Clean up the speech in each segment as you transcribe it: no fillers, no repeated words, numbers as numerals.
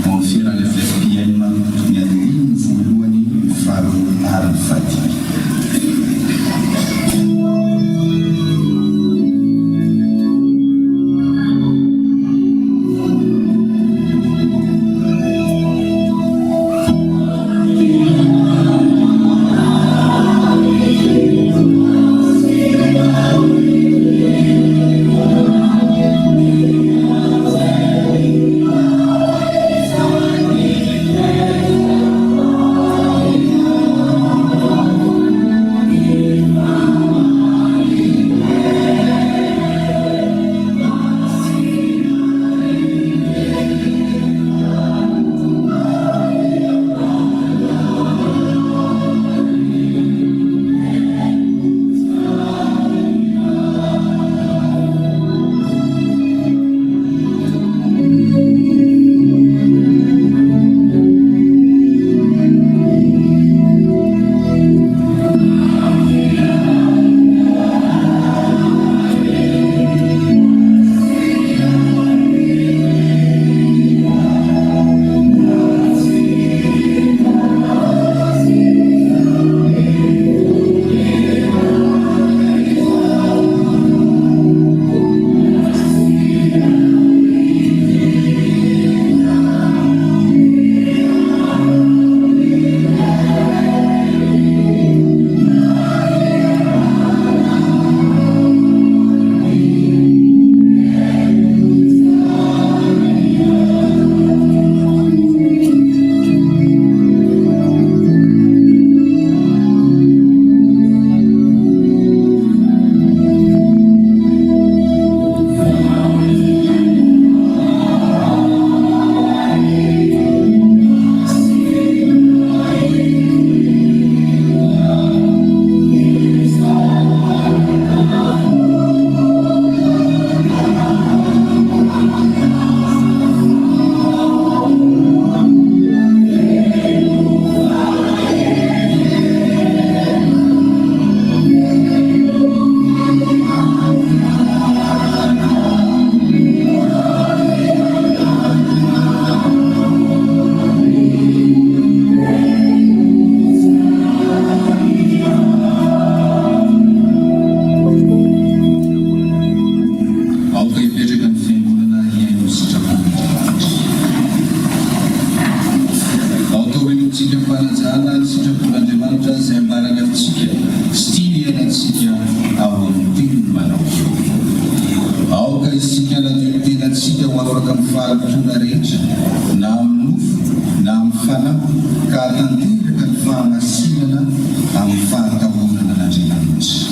Confia sitrapanajana sitrapon'Andriamanitra izay ambarana amintsika sy tia ianantsika ao amin'ny teny manao aoka isika nadio tenantsika ho afaka mifahalatona rehetra na amin'ny nofo na amin'ny fanahy ka tanteraka ny fahamasinana amin'ny fahatahonana n'Andriamanitra.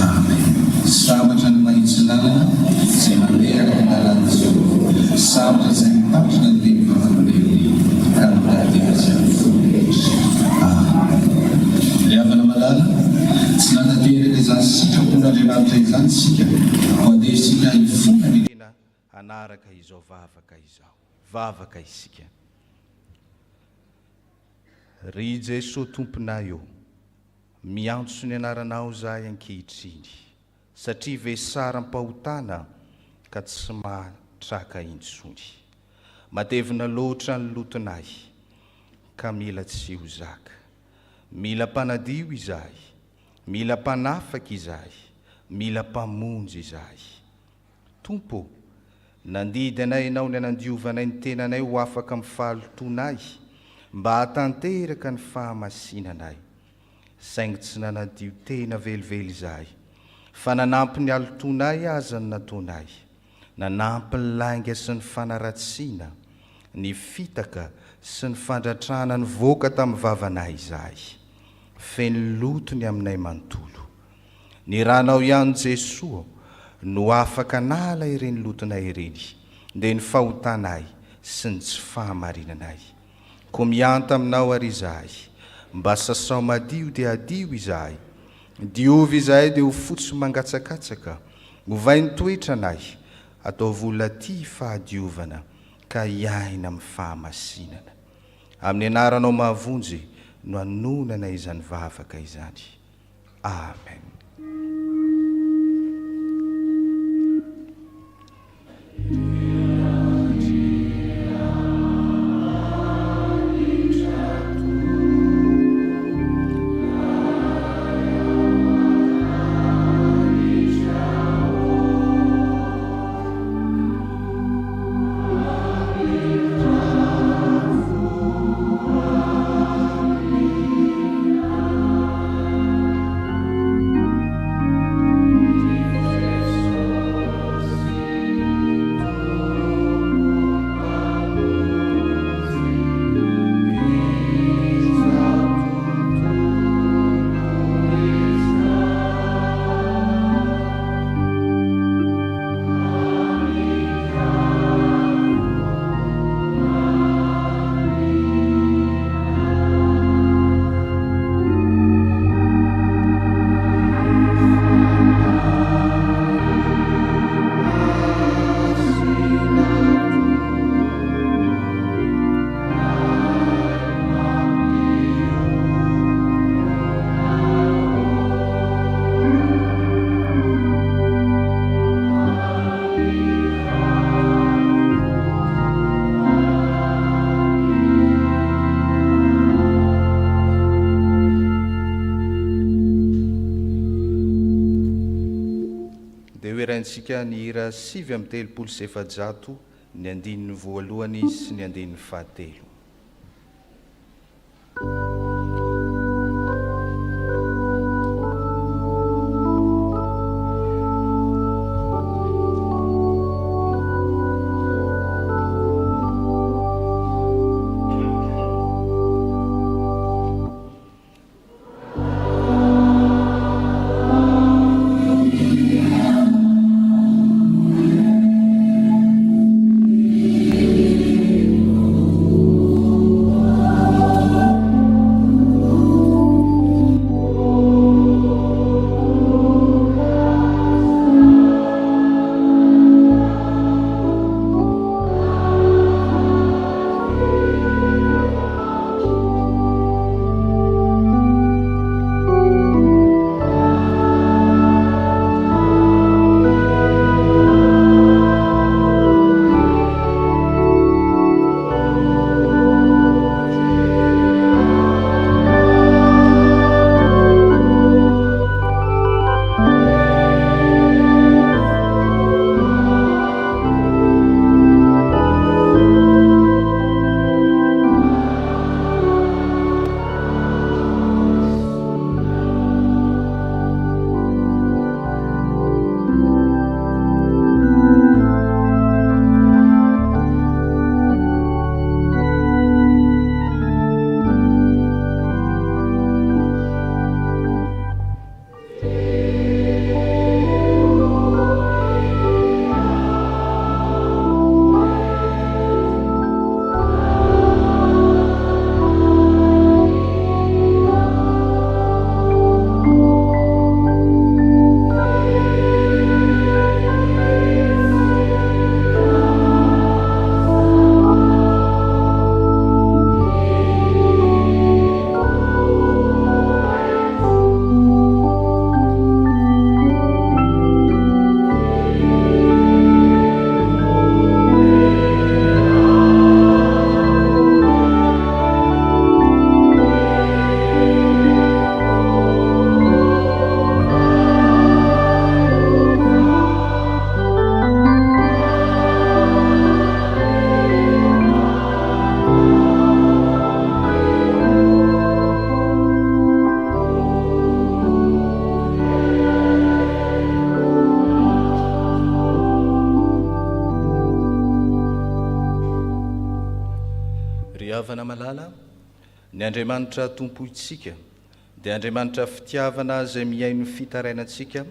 Amen. Sabatra ny mahitsy lalana izay manderaka ny lalana Jehovah, sabatra izay mitatrina ny lehibe ka mitadika amin'ny fo rehetra. Amen. Le havana malala tsy natateraka izany sitrapon'Andriamanitra izany sika mandeha sika hifona ny tena anaraka izao vavaka isika. Ry Jesosy tomponay io, miantso ny anaranao zahay ankehitriny, satria ve saram-pahotana ka tsy mahatraka intsony. Matevina loatra ny lotonay, ka mila tsy ho zaka. Mila mpanadio izahay, mila mpanafaka izahay, mila mpamonjy izahay. Tompo, nandidy anay ianao ny nandiovanay ny tenanay ho afaka mifalotonay, mba hatanteraka ny fahamasinanay. Saingy tsy nanadio tena velively izahay, fa nanampy ny alotonay aza ny nataonay, nanampy ny lainga sy ny fanaratsiana, ny fitaka sy ny fandratrana ny voaka tamin'ny vavanay izahay. Feno lotony aminay manontolo. Ny ranao ihany Jesosy no afaka nala ireny lotonay ireny, dia ny fahotanay sy ny tsy fahamarinanay. Ko mianta aminao ary izahay, mba sasao madio dia adio izahay, diovy izahay dia ho fotsy mangatsakatsaka, ovay ny toetranay, atao vola ty fahadiovana, ka iaina amin'ny fahamasinana. Amin'ny anaranao mahavonjy no anonana izany vavaka izany. Amen. Sika ny hira 7:300 ny andininy voalohany sy ny andininy fahatelo. ny Andriamanitra tompo itsika dia Andriamanitra fitiavana izay miaino ny fitarainantsika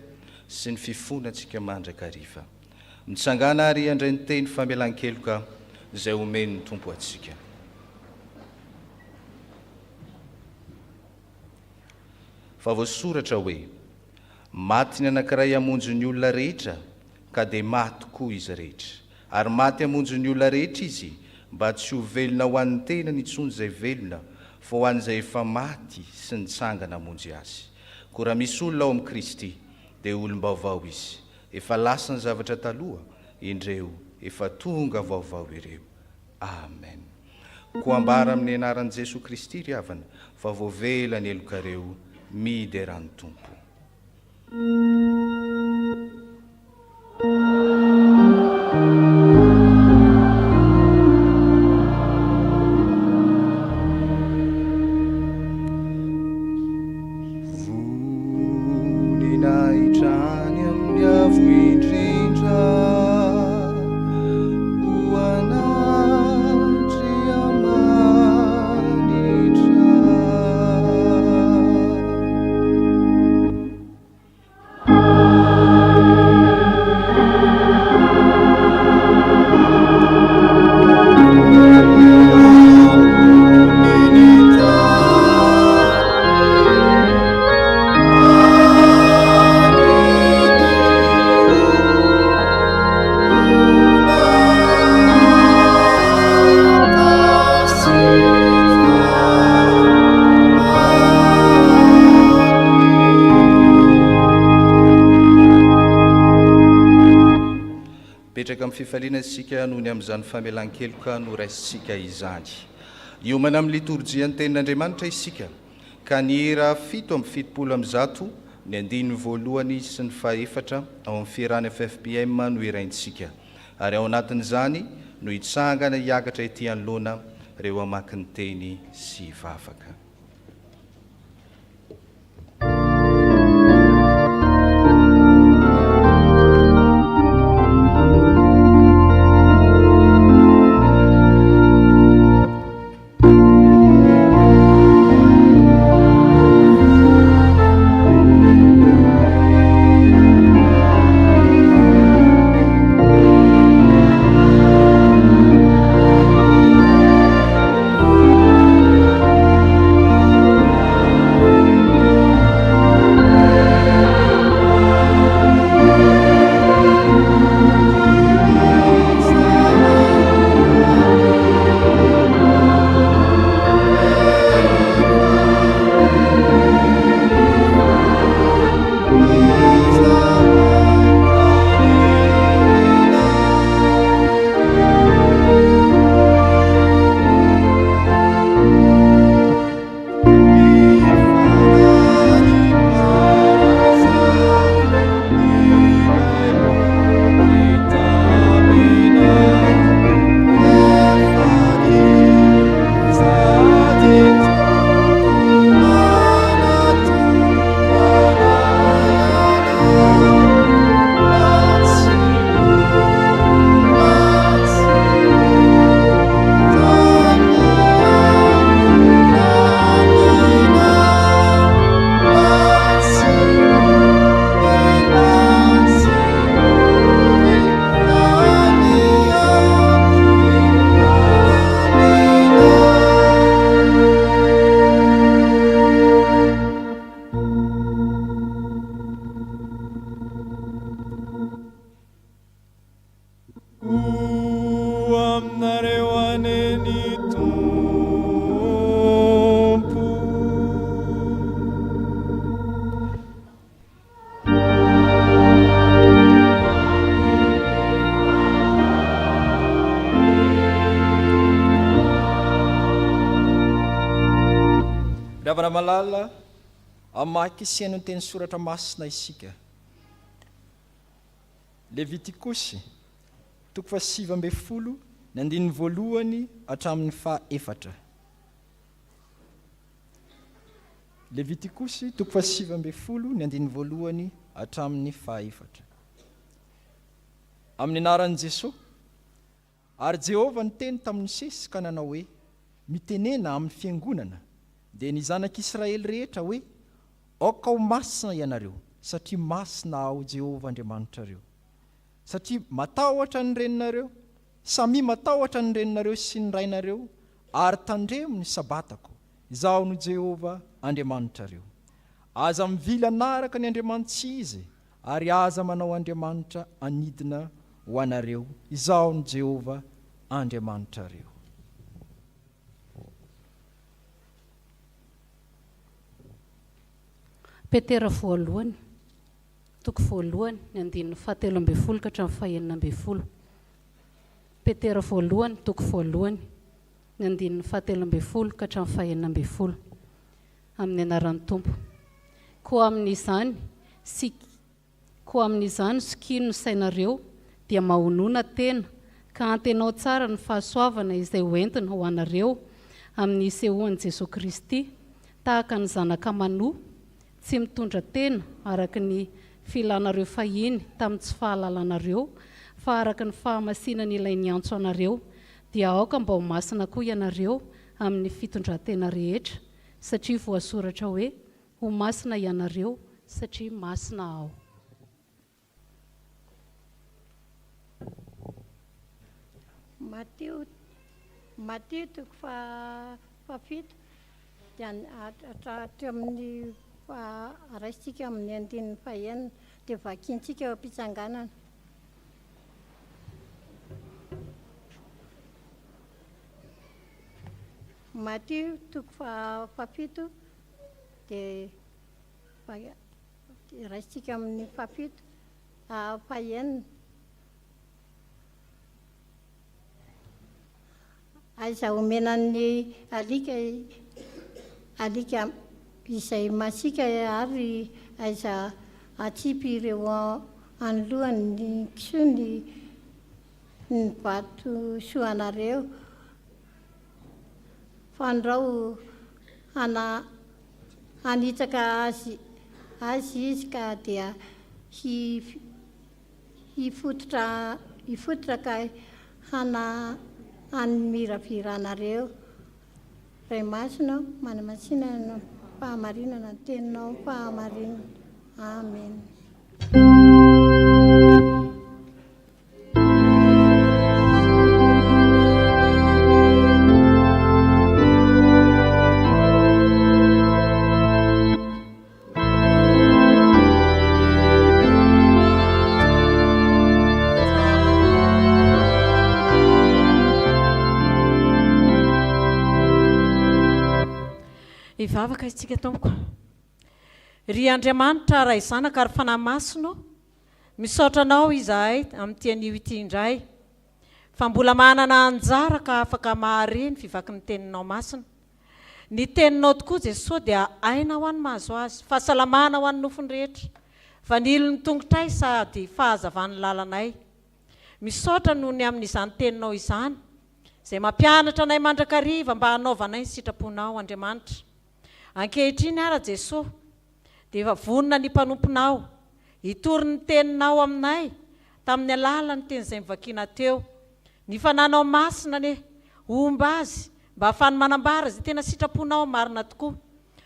sy ny fifonantsika mandrakariva. Mitsangana ary andray ny teny famelan-keloka izay omeny ny tompo atsika. Fa voasoratra hoe maty ny anankiray hamonjy ny olona rehetra ka dia maty koa izy rehetra, ary maty hamonjy ny olona rehetra izy mba tsy ho velona ho an'ny tena ny intsony izay velona, fa ho an'izay efa maty sy nitsangana hamonjy azy. Koa raha misy olona ao amin'ny Kristy dia olom-baovao izy, efa lasa ny zavatra taloha, indreo efa tonga vaovao ireo. Amen. Koa ambara amin'ny anaran'i Jesosy Kristy ry havana, fa voavela ny elokareo midy eran'ny tompo. Fifalianasika noho ny amin'izany famelan-keloka no raisitsika izany. Hiomana amin'ny liturjia ny tenin'Andriamanitra isika, ka ny hera 7:70 ny 9 sy ny 4 ao amin'ny fiarahana FFPM no iraintsika, ary ao anatin'izany no hitsangana hiakatra ety anoloana reo hamaky ny teny sy hivavaka. Ravana malala amaky isiany ny teny soratra masina isika. Levitikosy 7:20 ny 1 hatramin'ny 4. Levitikosy 7:20 ny 1 hatramin'ny 4. Amin'ny anaran'i Jesosy, ary Jehovah niteny tamin'ny Mosesy ka nanao hoe: mitenena amin'ny fiangonana dia ny zanak'israely rehetra hoe aoka ho masina ianareo satria masina ao Jehovah Andriamanitrareo, satria matahotra ny reninareo, samy matahotra ny reninareo sy ny rainareo, ary tandremo ny sabatako, izaho no Jehovah Andriamanitrareo. Aza mivily anaraka ny Andriamanitra izy, ary aza manao Andriamanitra anidina ho anareo, izaho no Jehovah Andriamanitrareo. Petera voalohany, toko voalohany, ny andininy 17 ka hatramin'ny 19. Petera voalohany, toko voalohany, ny andininy 17 ka hatramin'ny 19. Amin'ny anaran'ny Tompo. Koa amin'izany sikino ny sainareo dia mahonona tena, ka antenao tsara ny fahasoavana izay hoentina ho anareo amin'ny isehoan'i Jesosy Kristy, tahaka ny zanaka manoa, tsy mitondra tena araka ny filanareo fahiny tamin'ny tsy fahalalanareo, fa araka ny fahamasinany ilay niantso anareo, dia aoka mba ho masina koa ianareo amin'ny fitondran-tena rehetra, satria voasoratra hoe ho masina ianareo satria masina aho. Mateo toko fafito dia atao amin'ny araisika amin'ny andininy fahenina dia vakintsika eo am-pitsanganana. Mateo toko fafito dia raisitsika amin'ny fafito fahenina. Aiza omenan'ny alika izay masika ary aiza atsipy ireo anoloany ny kisoa ny vato soanareo, fandrao anitsaka azy izy ka dia hifototra ka hanmiraviranareo. Ray masina manamasina fahamarinana teninao fahamarinana. Amen. Ivavaka isika tompoko. Ry Andriamanitra ray zanaka ary fanahy masino, misaotra anao izahay amin'ity anio ity indray, fa mbola manana anjara ka afaka mahareny fivaky ny teninao masina. Ny teninao tokoa Jesosy dia aina ho an'ny mahazo azy, fahasalamana ho an'ny nofony rehetra, vanilony tongotray sady fahazavan'ny lalanay. Misaotra noho ny amin'izany teninao izany, izay mampianatra anay mandrakariva mba hanaovanay ny sitraponao Andriamanitra. Ankehitriny ara Jesosy, dia efa vonona ny mpanomponao, hitory ny teninao aminay tamin'ny alala ny teny izay mivakiana teo. Ny fananao masina ne omba azy mba ahafany manambara izay tena sitraponao marina tokoa.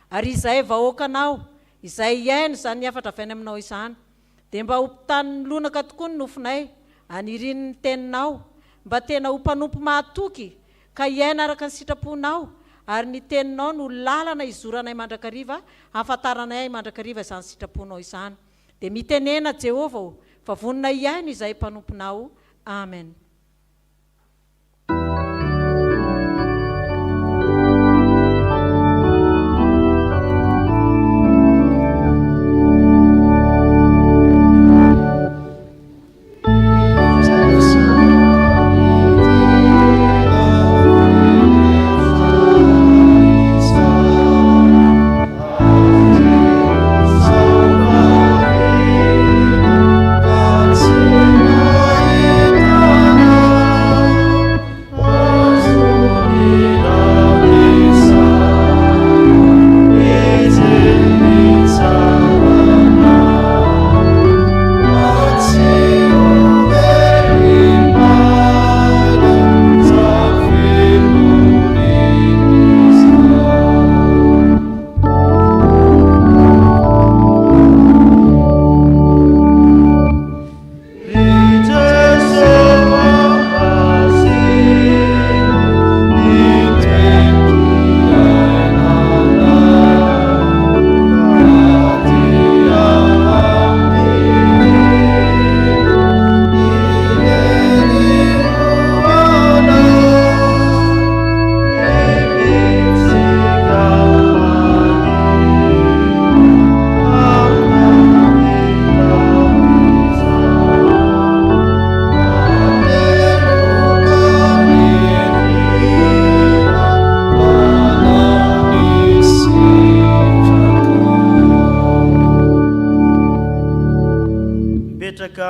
Ary izay vahoakanao, izay iaino izany ny afatra avy any aminao izany, dia mba ho mpitany lonaka tokoa ny nofinay, aniriny ny teninao, mba tena ho mpanompo mahatoky ka iaina araka ny sitraponao, ary ny teninao no lalana izoranay mandrakariva, hafantaranay mandrakariva izany sitraponao izany. Dia mitenena Jehovah fa vonona iaino izay mpanomponao. Amen. Oh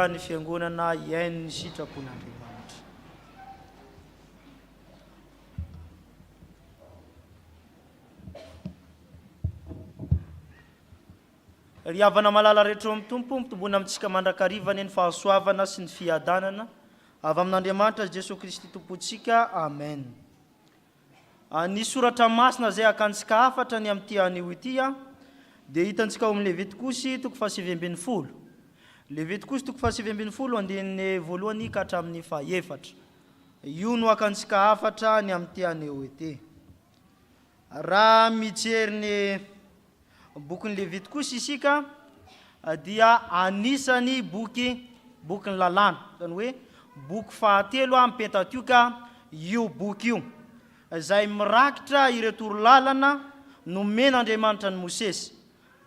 ny fiangonana iaino ny sitrapon'Andriamanitra. Ry havana malala rehetra amin'ny tompo, mitombona amintsika mandrakarivana ny fahasoavana sy ny fiadanana avy amin'Andriamanitra Jesosy Kristy tompontsika. Amen. Ny soratra masina izay akantsika afatra ny amin'ity anio ity dia hitantsika ao amin'ny Levitikosy 7:20. Levitikosy 7:20 andininy voalohany ka hatramin'ny fahaefatra. Io no akantsika afatra ny amin'ity anio ity. Raha mijery ny boky ny Levitikosy isika dia anisany boky ny lalàna, zany hoe boky fahatelo amin'ny Pentateuka io boky io, izay mirakitra ireto lalana nomen'Andriamanitra ny Mosesy,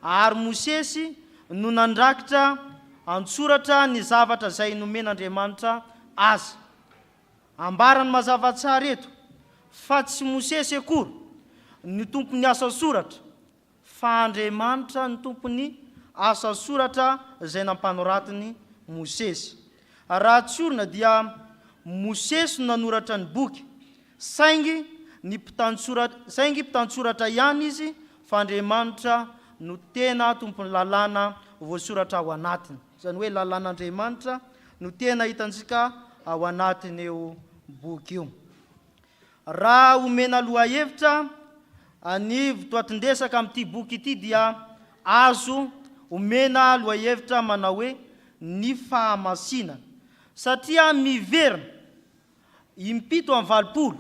ary Mosesy no nandrakitra antsoratra ny zavatra izay nomen'Andriamanitra azy. Ambarany mazava tsara eto fa tsy Mosesy akory ny tompony asa soratra, fa Andriamanitra ny tompony asa soratra izay nampanoratiny Mosesy. Raha tsorina dia Mosesy no nanoratra ny boky, saingy mpitantsoratra ihany izy, fa Andriamanitra no tena tompony lalàna voasoratra ao anatiny. Zany hoe lalàn'Andriamanitra no tena hitantsika ao anatiny eo boky io. Raha omena lohahevitra ny votoatindresaka amin'ity boky ity dia azo omena lohahevitra manao hoe ny fahamasinana, satria miverina 7:20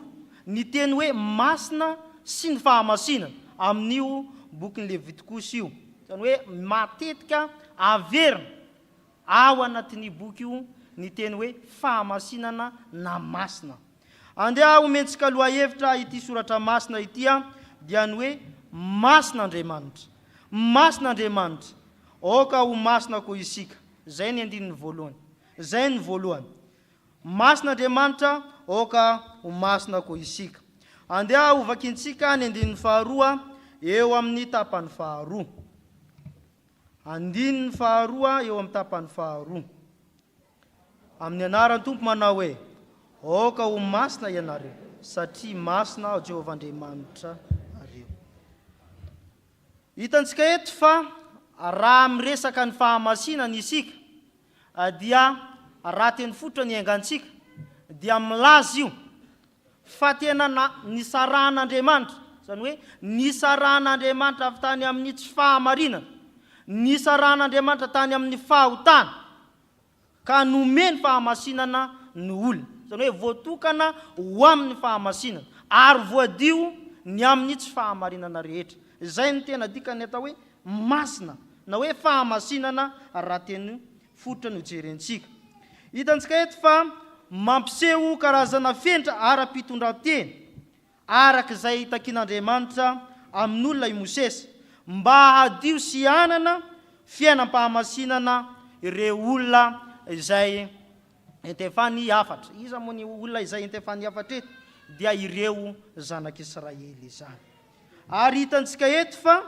ny teny hoe masina sy ny fahamasinana amin'io boky ny Levitikosy io. Zany hoe matetika averina ao anatin'ny boky io ny teny hoe fahamasinana na masina. Andeha omentsika lohahevitra ity soratra masina ity dia ny hoe masin'Andriamanitra. Masin'Andriamanitra, oka ho masina koa isika. Zay ny andininy voalohany. Zay ny voalohany. Masin'Andriamanitra, oka ho masina koa isika. Andeha hovakintsika ny andininy faharoa eo amin'ny tapany faharoa. Andininy faharoa eo amin'ny tapany faharoa. Amin'ny anaran'ny Tompo manao hoe oka ho masina ianareo, satria masina ao Jehovah'Andriamanitra areo. Hitantsika eto fa raha miresaka ny fahamasinana isika dia raha teny fotra ny aingantsika dia milaza io fa tena nisaran'Andriamanitra, zany hoe nisaran'Andriamanitra avy tany amin'ny tsy fahamarinana, nisaran'Andriamanitra tany amin'ny fahotana ka nomeny fahamasinana ny olona. Zany hoe voatokana ho amin'ny fahamasinana ary voadio ny amin'ny tsy fahamarinana rehetra. Izay ny tena dikany atao hoe masina na hoe fahamasinana raha teny fotra no jerentsika. Hitantsika eto fa mampiseho karazana fenitra ara-pitondran-teny araka izay takian'Andriamanitra amin'olona i Mosesy mba hadio sy hanana fiainam-pahamasinana ireo olona izay entefany afatra. Iza moa ny olona izay entefany afatra eto dia ireo zanak'Israely izany. Ary hitantsika eto fa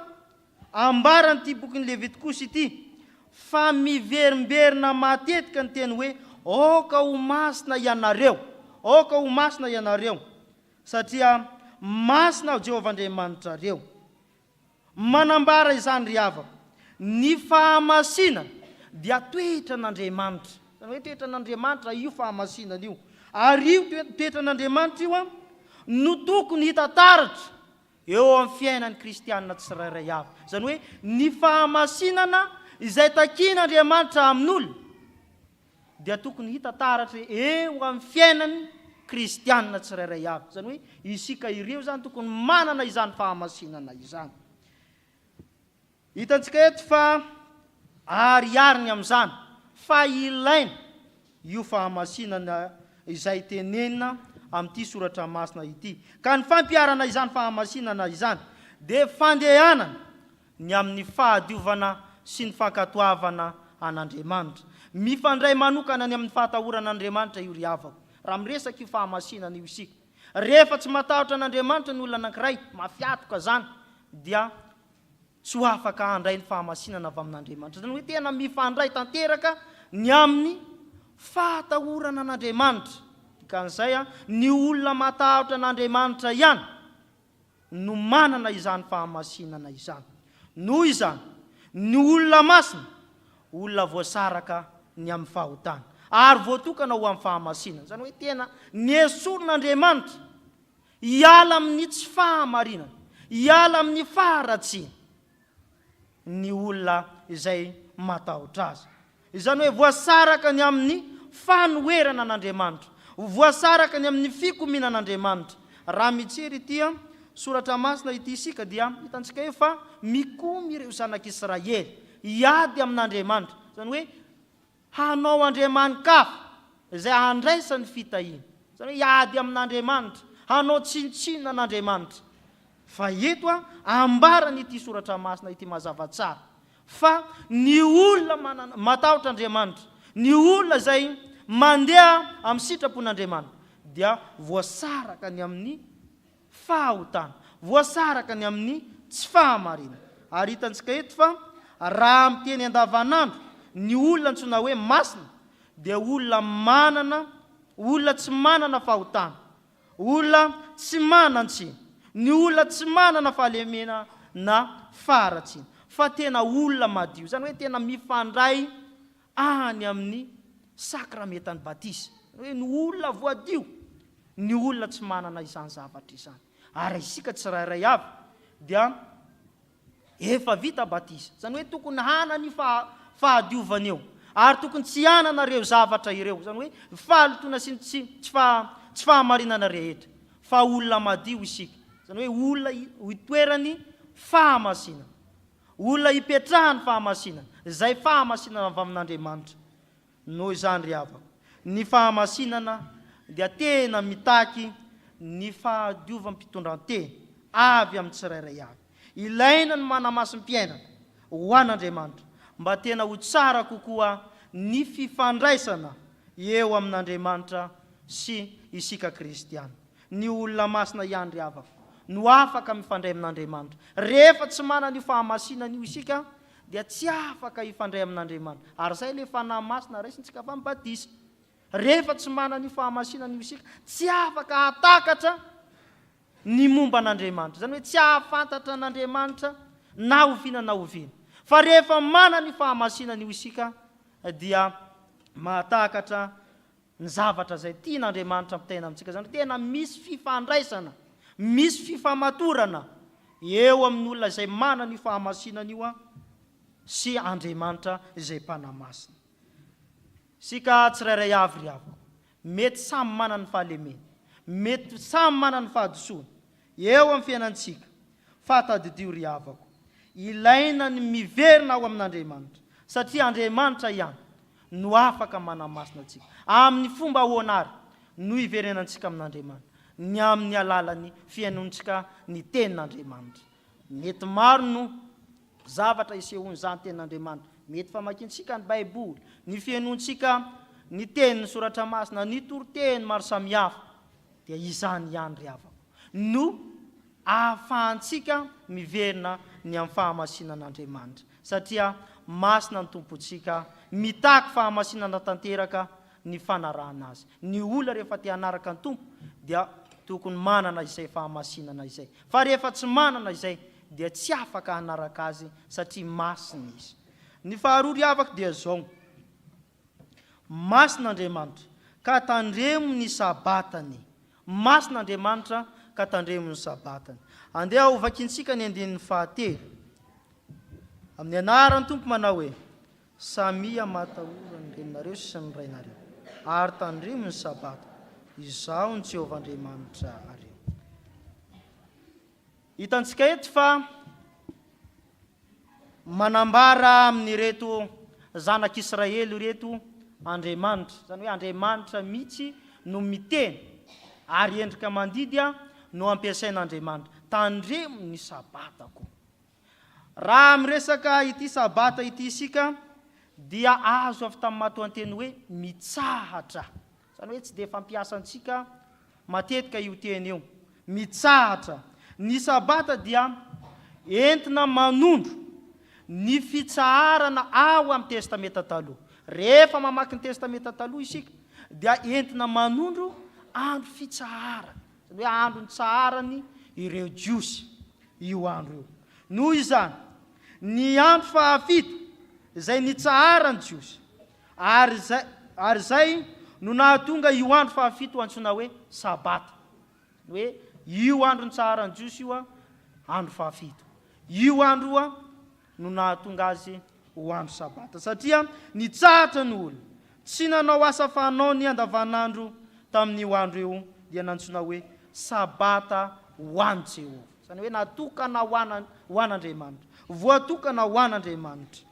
ambaran'ity bokin'ny Levitikosy ity fa miverimberina matetika ny teny hoe oka ho masina ianareo, oka ho masina ianareo, satria masina ao Jehovah'Andriamanitra reo. Manambara izany ry havako, ny fahamasinana dia toetra n'Andriamanitra. Zany hoe toetra n'Andriamanitra io fahamasinana io. Ary io toetra n'Andriamanitra io no tokony hitataratra eo amin'ny fiainan'ny kristianina tsirairay avy. Zany hoe ny fahamasinana izay takian'Andriamanitra amin'olona dia tokony hitataratra eo amin'ny fiainan'ny kristianina tsirairay avy. Zany hoe isika ireo zany tokony manana izany fahamasinana izany. Hitantsika eto fa ariariny amin'izany fa ilaina io fahamasinana izay tenenina amin'ity soratra masina ity. Ka ny fampiarana izany fahamasinana izany dia fandehanana ny amin'ny fahadiovana sy ny fankatoavana an'Andriamanitra. Mifandray manokana ny amin'ny fahatahoran'Andriamanitra io ry havako. Raha miresaka io fahamasinana io isika. Rehefa tsy matahotra an'Andriamanitra ny olona anankiray, mafiatoka zany, dia tsy ho afaka handray ny fahamasinana avy amin'Andriamanitra. Zany hoe tena mifandray tanteraka ny amin'ny fahatahorana an'Andriamanitra kan'izay ny olona matahotra an'Andriamanitra ihany no manana izany fahamasinana izany. Noho izany ny olona masina olona voasaraka ny amin'ny fahotana ary voatokana ho amin'ny fahamasinana. Zany hoe tena niesoron'Andriamanitra hiala amin'ny tsy fahamarinana, hiala amin'ny faharatsiana ny olona izay matahotra azy. Izany hoe voasaraka ny amin'ny fanoherana an'Andriamanitra, voasaraka ny amin'ny fikominan'Andriamanitra. Raha mijery ity soratra masina ity isika dia hitantsika hoe fa mikomy ireo zanak'Israely hiady amin'Andriamanitra. Zany hoe hanao andriamanin-kafa izay handraisany fitahiana. Zany hoe hiady amin'Andriamanitra, hanao tsinitsina an'Andriamanitra. Fa eto ambarany ity soratra masina ity mazava tsara fa ny olona matahotra Andriamanitra, ny olona izay mandeha amin'ny sitrapon'Andriamanitra dia voasaraka ny amin'ny fahotana, voasaraka ny amin'ny tsy fahamarina. Ary hitantsika eto fa raha miteny andavanandro ny olona antsoina hoe masina dia olona tsy manana fahotana, olona tsy manan-tsiny, ny olona tsy manana fahalemena na faharatsiana, fa tena olona madio. Zany hoe tena mifandray any amin'ny sakramentany batisa. Hoe ny olona voadio, ny olona tsy manana izany zavatra izany. Ary isika tsirairay avy dia efa vita batisa. Zany hoe tokony hana ny fahadiovana eo ary tokony tsy hananareo zavatra ireo. Zany hoe fahalotona sy tsy fahamarinana rehetra, fa olona madio isika. Zany hoe olona hitoerany fahamasinana, olona hipetrahany fahamasinana, izay fahamasinana avy amin'Andriamanitra. Noho izany ry havako, ny fahamasinana dia tena mitaky ny fahadiovam-pitondran-tena avy amin'ny tsirairay avy. Ilaina ny manamasim-piainana ho an'Andriamanitra mba tena ho tsara kokoa ny fifandraisana eo amin'Andriamanitra sy isika kristiana. Ny olona masina ihany ry havako no afaka mifandray amin'Andriamanitra. Rehefa tsy manana io fahamasinana io isika dia tsy afaka hifandray amin'Andriamanitra. Ary izay ilay fanahy masina raisintsika fa mibatisa. Rehefa tsy manana io fahamasinana io isika tsy afaka hatakatra ny momba an'Andriamanitra. Zany hoe tsy ahafantatra an'Andriamanitra na oviana na oviana. Fa rehefa manana io fahamasinana io isika dia mahatakatra ny zavatra izay tian'Andriamanitra ampitaina amintsika. Zany tena misy fifandraisana, misy fifamatorana eo amin'ny olona izay manana io fahamasinana io sy Andriamanitra izay mpanamasina. Sika tsirairay avy ry havako, mety samy manana ny fahalemena, mety samy manana ny fahadisoana eo amin'ny fiainantsika. Fa tadidio ry havako, ilaina ny miverina ao amin'Andriamanitra satria Andriamanitra ihany no afaka manamasina antsika. Amin'ny fomba ahoana no hiverenantsika amin'Andriamanitra? Ny amin'ny alalany fiainontsika ny tenin'Andriamanitra. Mety maro no zavatra isehony izany tenin'Andriamanitra. Mety famakiantsika ny Baiboly, ny fiainontsika ny tenin'ny soratra masina, ny toriteny maro samihafa, dia izany ihany ry havako no ahafahantsika miverina ny amin'ny fahamasinan'Andriamanitra. Satria masina ny tompontsika, mitaky fahamasinana tanteraka ny fanarahana azy. Ny olona rehefa te hanaraka ny tompo dia tokony manana izay fahamasinana izay. Fa rehefa tsy manana izay dia tsy afaka hanaraka azy satria masina izy. Ny faharoa ry havako dia zao: masina Andriamanitra ka tandremo ny sabatany. Masina Andriamanitra ka tandremo ny sabatany. Andeha ho vakiantsika ny andinin'ny fahatelo. Amin'ny anaran'ny tompo manao hoe: samia matahora ny renareo sy ny rainareo ary tandremo ny sabata. Izao ny Jehovah Andriamanitra areo. Hitantsika eto fa manambara amin'ny reto zanak'Israely reto Andriamanitra. Zany hoe Andriamanitra mihitsy no miteny ary endrika mandidy no ampiasain'Andriamanitra. Tandremo ny sabatako. Raha miresaka ity sabata ity isika dia azo avy tamin'ny matoan-teny hoe mitsahatra. Zany hoe tsy dia fampiasantsika matetika io teny io. Mitsahatra. Ny sabata dia entina manondro ny fitsaharana ao amin'ny testameta taloha. rehefa mamaky ny testamenta taloha isika dia entina manondro andro fitsahara zany hoe andro ny tsaharany ireo jiosy io andro io noho izany ny andro fahafito izay nitsaharany jiosy ary zay no nahatonga io andro fahafito antsona hoe sabata hoe io andro ny tsaharany jiosy io a andro fahafito io andro io a no nahatonga azy ho andro sabata satria nitsahatra ny olona tsy nanao asa fanao ny andavanandro tamin'io andro io dia nantsona hoe sabata ho any Jehova zany hoe natokana ho an'Andriamanitra voatokana ho an'Andriamanitra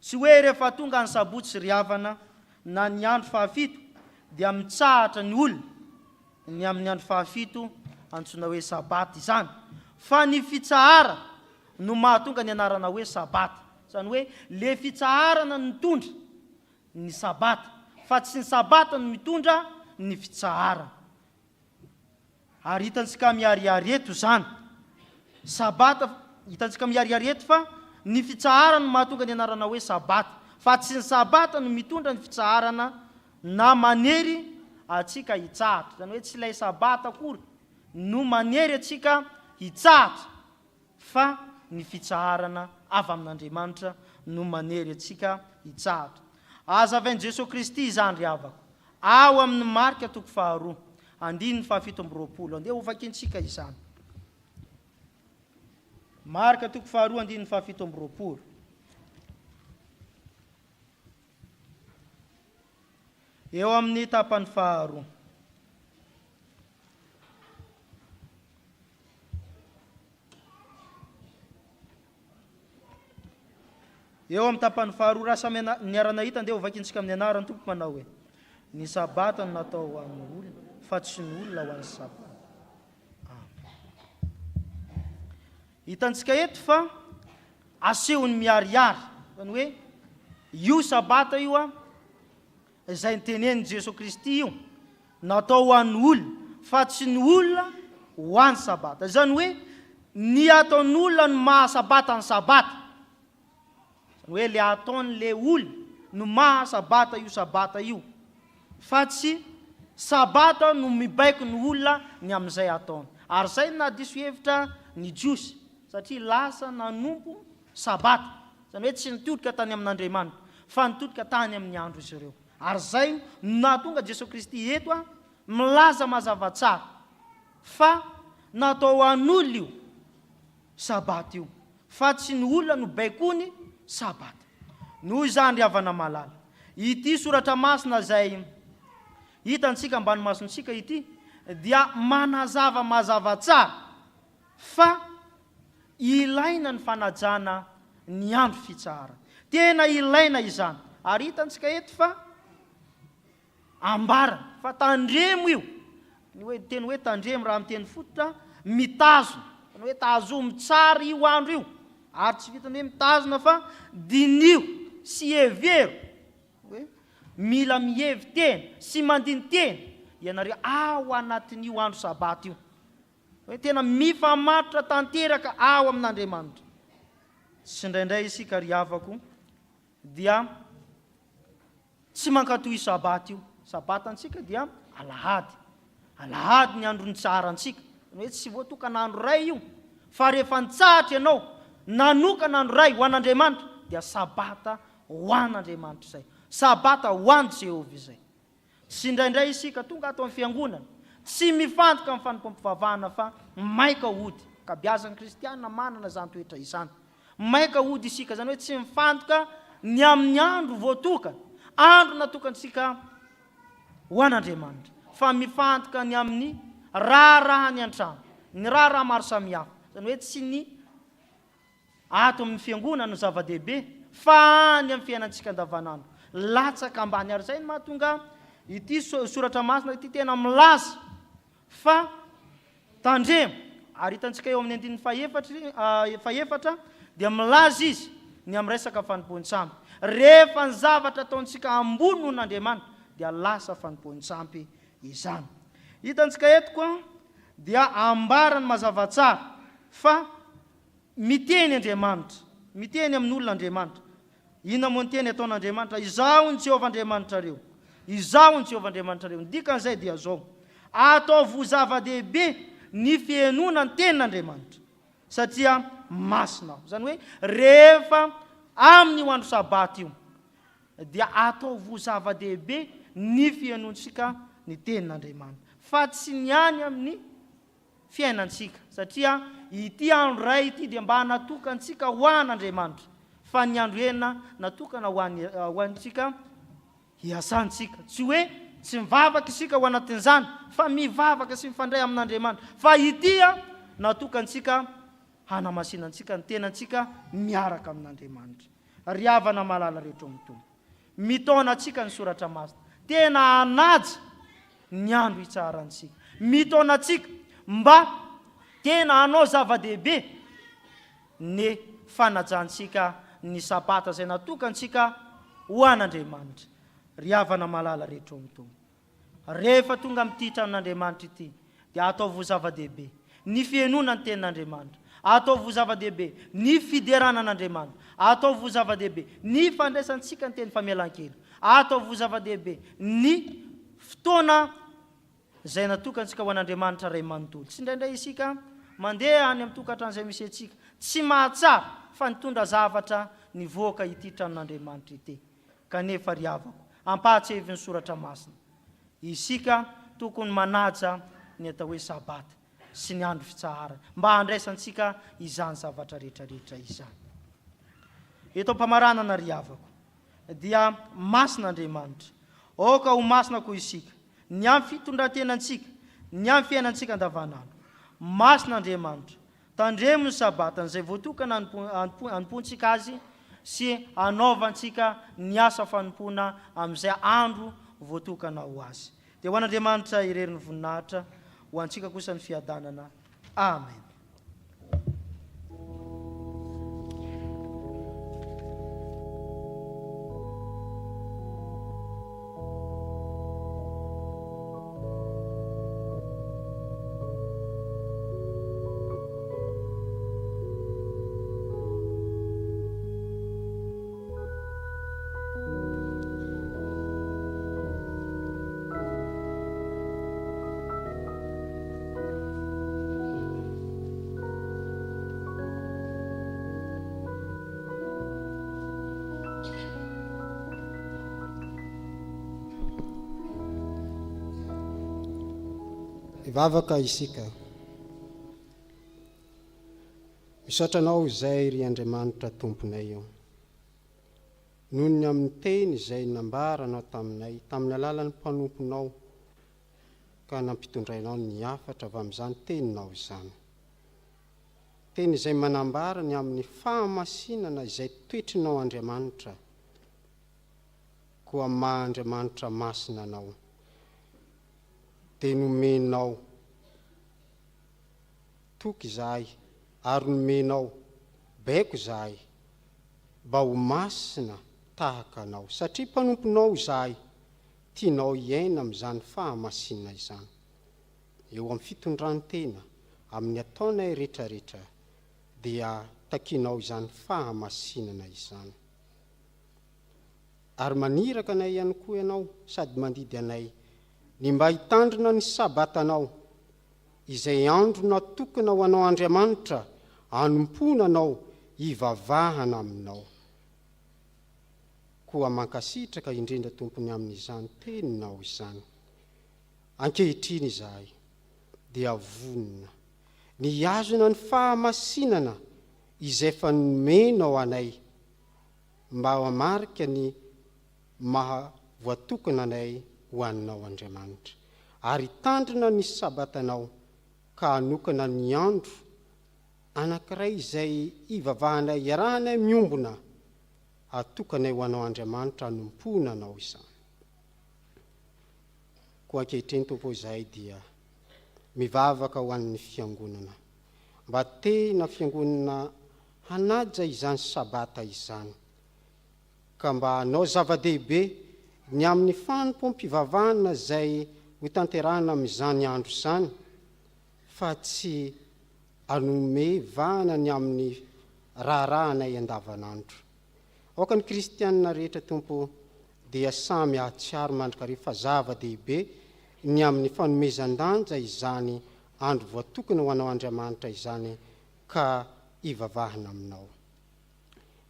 tsy hoe rehefa tonga ny sabotsy ry havana na ny andro fahafito dia mitsahatra ny olona ny amin'ny andro fahafito antsona hoe sabata izany fa ny fitsahara no mahatonga ny anarana hoe sabata zany hoe le fitsaharana no mitondra ny sabata fa tsy ny sabata no mitondra ny fitsahara ary hitantsika miariary eto zany sabata hitantsika miariary eto fa ny fitsahara no mahatonga ny anarana hoe sabata fa tsy ny sabata no mitondra ny fitsaharana na manery atsika hitsahatra zany hoe tsy ilay sabata akory no manery atsika hitsahatra fa ny fitsaharana avy amin'Andriamanitra no manery atsika hitsahatra azavain'i Jesosy Kristy izany ry havako ao amin'ny Marika 2:7 andeha hovakintsika izany Marika 2:7 eo amin'ny tapany faharoa eo amin'ny tapany faharoa raha samy niarana hita andeha hovakintsika amin'ny anarany tompo manao hoe ny sabata no natao ho an'ny olona fa tsy ny olona ho an'ny sabata hitantsika eto fa asehony miariary zany hoe io sabata io a izay nitenen'i Jesosy Kristy io natao ho an'ny olona fa tsy ny olona ho an'ny sabata zany hoe ny ataon'ny olona no mahasabata ny sabata zany hoe le ataon'le olona no mahasabata io sabata io fa tsy sabata no mibaiko ny olona ny amin'izay ataony ary zay na diso hevitra ny jiosy satria lasa nanompo sabata zany hoe tsy nitodika tany amin'Andriamanitra fa nitodika tany amin'ny andro izy ireo ary zay nahatonga Jesosy Kristy eto a milaza mazava tsara fa natao an'olona io sabata io fa tsy ny olona no baikony sabata noho izany ry havana malala ity soratra masina zay hitantsika ambany masontsika ity dia manazava mazava tsara fa ilaina ny fanajana ny andro fitsahara tena ilaina izany ary hitantsika eto fa ambara fa tandremo io ny hoe teny hoe tandremo raha miteny fototra mitazona ny hoe tazomy tsara io andro io ary tsy vitany hoe mitazona fa dinio sy hevero hoe mila mihevy tena sy mandiny tena ianareo ao anatin'io andro sabata io hoe tena mifamatotra tanteraka ao amin'Andriamanitra sy indraindray isika ry havako dia tsy mankatoy sabata io sabata antsika dia alahady ny andro ny tsaharantsika hoe tsy voatokana andro ray io fa rehefa nitsahatra ianao nanokana andro ray ho an'Andriamanitra dia sabata ho an'Andriamanitra izay sabata ho an'i Jehova izay sy indraindray isika tonga ato amin'ny fiangonana tsy mifantoka amin'ny fanampam-pivavahana fa maika hody ka biazan'ny kristianina manana zany toetra izany maika hody isika zany hoe tsy mifantoka ny amin'ny andro voatokana andro natokantsika ho an'Andriamanitra fa mifantoka ny amin'ny raharaha ny an-trano ny raharaha maro samihafa zany hoe tsy ny ato amin'ny fiangonana no zava-dehibe fa any amin'ny fiainantsika andavanandro latsaka ambany ary zay no mahatonga ity soratra masina ity tena milaza fa tandremo ary hitantsika eo amin'ny andininy fahefatra dia milaza izy ny amin'ny resaka fanompoan-tsampy rehefa ny zavatra ataontsika ambony noho n'Andriamanitra dia lasa fanompoan-tsampy izany hitantsika eto koa dia ambarany mazava tsara fa miteny Andriamanitra miteny amin'ny olon'Andriamanitra ina moa ny teny ataon'andriamanitra, izao ny Jehovahandriamanitra reo, izao ny Jehovahandriamanitra reo. Ny dikan'izay dia zao, ataovo zava-dehibe ny fienona ny tenin'Andriamanitra satria masina. Zany hoe rehefa amin'io andro sabaty io dia ataovo zava-dehibe ny fienontsika ny tenin'Andriamanitra, fa tsy ny any amin'ny fiainantsika, satria ity andro ray ity dia mba natokantsika ho an'Andriamanitra, fa ny andro enina natokana ho antsika hiasantsika. Tsy hoe tsy mivavaka isika ho anatin'izany, fa mivavaka sy mifandray amin'Andriamanitra, fa ity natokantsika hanamasinantsika ny tenantsika miaraka amin'Andriamanitra. Ry havana malala rehetra mitombo, mitaonantsika ny soratra masina, tena anaja ny andro hitsarantsika, mitaonantsika mba tena hanao zava-dehibe ny fanajantsika ny sabata izay natokantsika ho an'Andriamanitra. Ry havana malala rehetra mitombo, rehefa tonga amin'ity amin'Andriamanitra ity dia ataovo zava-dehibe ny fienona ny tenin'Andriamanitra, ataovo zava-dehibe ny fideranan'Andriamanitra, ataovo zava-dehibe ny fandraisantsika ny teny famelan-kely, ataovo zava-dehibe ny fotoana izay natokantsika ho an'Andriamanitra ray manontolo. Tsy indraindray isika mandeha any amin'ny tokantrano izay misy antsika tsy mahatsara fa nitondra zavatra nivoaka ity tranon'Andriamanitra ity. Kanefa ry havako, ampahatsevy ny soratra masina, isika tokony manaja ny atao hoe sabata sy ny andro fitsahara mba handraisantsika izany zavatra rehetrarehetra izany. Eto am-pamaranana ry havako dia masin'Andriamanitra, oka ho masina koa isika ny amin'ny fitondrantenantsika, ny amin'ny fiainantsika andavanandro. Masin'Andriamanitra tandremo ny sabata izay voatokana hanompontsika azy sy hanaovantsika ny asa fanompoana amin'izay andro voatokana ho azy. Dia ho an'Andriamanitra ireriny voninahitra, ho antsika kosa ny fiadanana. Amen. Ivavaka isika, misaotranao izay ry Andriamanitra tomponay eo, noho ny amin'ny teny izay nambaranao taminay tamin'ny alalan'ny mpanomponao ka nampitondrainao ny hafatra avy amin'izany teninao izany, teny izay manambara ny amin'ny fahamasinana izay toetrinao Andriamanitra, koa maha-Andriamanitra masinanao, dia nomenao toky izahay ary nomenao baiko izahay mba ho masina tahaka anao, satria mpanomponao izahay tianao iaina amin'izany fahamasinana izany eo amin'ny fitondrantena amin'ny ataonay rehetrarehetra, dia takianao izany fahamasinana izany. Ary maniraka anay ihany koa ianao sady mandidy anay ny mba hitandrina ny sabatanao izay andro natokana ho anao Andriamanitra, hanompona anao hivavahana aminao, koa mankasitraka indrindra tompony amin'izany teninao izany. Ankehitriny izahay dia vonina ny azona ny fahamasinana izay efa nomenao anay mba hamarika ny maha voatokana anay ho aninao Andriamanitra, ary tandrina ny sabatanao ka hanokana ny andro anankiray izay hivavahanay iarahanay miombona hatokanay ho anao Andriamanitra hanompona anao izany. Koa ankehitriny tompo izahay dia mivavaka ho an'ny fiangonana, mba tena fiangonana hanaja izany sabata izany, ka mba hanao zava-dehibe ny amin'ny fanompoam-pivavahana izay ho tanterahana amin'izany andro izany, fa tsy hanome vahana ny amin'ny raharahanay andavanandro, aoka ny kristianina rehetra tompo dia samy atsiary mandrikarivo fa zava-dehibe ny amin'ny fanomezan-danja izany andro voatokana ho anao Andriamanitra izany ka ivavahana aminao.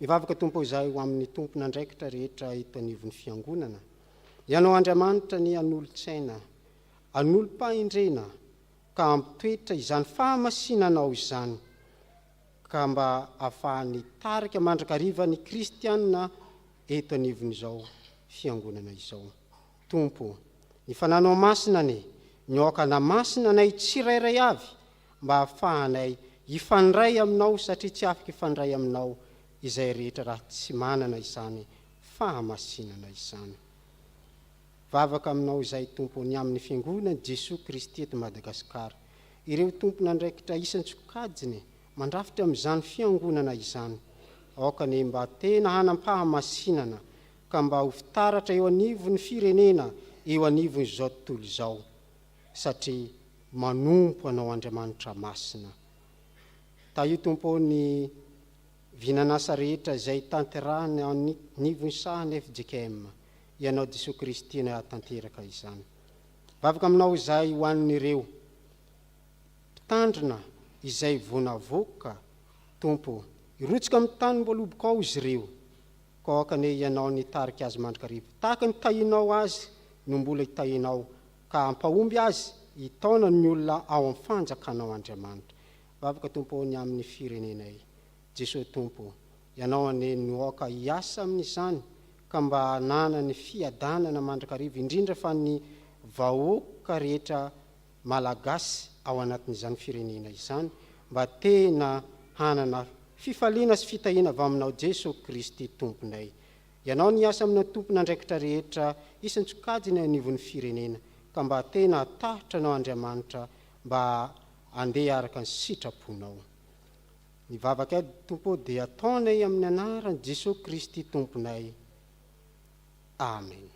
Mivavaka tompo izahay ho amin'ny tompona andraikitra rehetra eto anivon'ny fiangonana. Ianao Andriamanitra ny an'olon-tsaina, an'olom-pahendrena ka ampitoetra izany fahamasinanao izany ka mba ahafahany tarika mandrakariva ny kristianina eto anivon'izao fiangonana izao. Tompo, ny fananao masinany, ny aokana masinanay tsirairay avy mba ahafahanay ifandray aminao satria tsy afaka ifandray aminao izay rehetra raha tsy manana izany fahamasinana izany. Vavaka aminao izay tompony amin'ny fiangonana Jesosy Kristy eto Madagasikara. Ireo tompona andraikitra isan-tsokajiny mandrafitra amin'izany fiangonana izany. Aokany mba tena hanam-pahamasinana ka mba ho fitaratra eo anivon'ny firenena, eo anivon'izao tontolo izao, satria manompo anao Andriamanitra masina. Io tompo ny vinanasa rehetra izay tanterahany anivon'ny sahany FJKM, ianao Jesosy Kristy no tanteraka izany. Vavaka aminao izay ho an'ireo mpitandrina izay vonavoaka, tompo, irotsika amin'ny tany mboloboka ao izy ireo, ka aokane ianao ny tarika azy mandrakariva. Tahaka ny tahinao azy no mbola hitahinao, ka ampahomby azy hitaona ny olona ao amin'ny fanjakanao Andriamanitra. Vavaka tompo ny amin'ny firenenay. Jesosy tompo, ianao ane no aoka hiasa amin'izany ka mba hanana ny fiadanana mandrakariva, indrindra fa ny vahoaka rehetra malagasy ao anatin'izany firenena izany, mba tena hanana fifaliana sy fitahina avy aminao Jesosy Kristy tomponay. Ianao ny asa amina tompona andraikitra rehetra isan-tsokajiny anivon'ny firenena, ka mba tena atahitra anao Andriamanitra mba andeha araka ny sitraponao. Ny vavaka tompo dia ataonay amin'ny anarany Jesosy Kristy tomponay. Amen.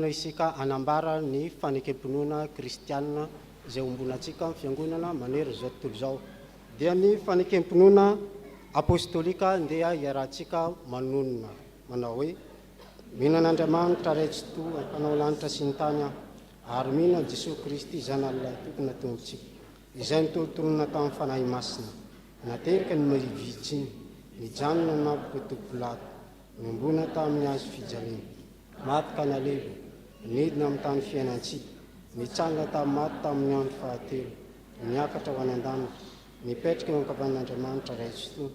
Isika anambara ny fanekempinoana kristianina izay ombonantsika amin'ny fiangonana manery zao tontolo zao, dia ny fanekempinoana apostolika ndeha hiarantsika manonona manao hoe minan'Andriamanitra ray tsy to mpanao lanitra sy ny tany ary mina Jesosy Kristy zanalay tokony natombontsika izay nitolotolona tamin'ny fanahy masina naterika ny marivitsiny nijanona nampitopilato nombona tamin'ny azo fijalena maty ka nalevo nidina amin'ny tany fiainantsika nitsanga tamin'ny maty tamin'ny andro fahatelo niakatra ho any an-danitra nipetraka eo ankavan'Andriamanitra ray tsy to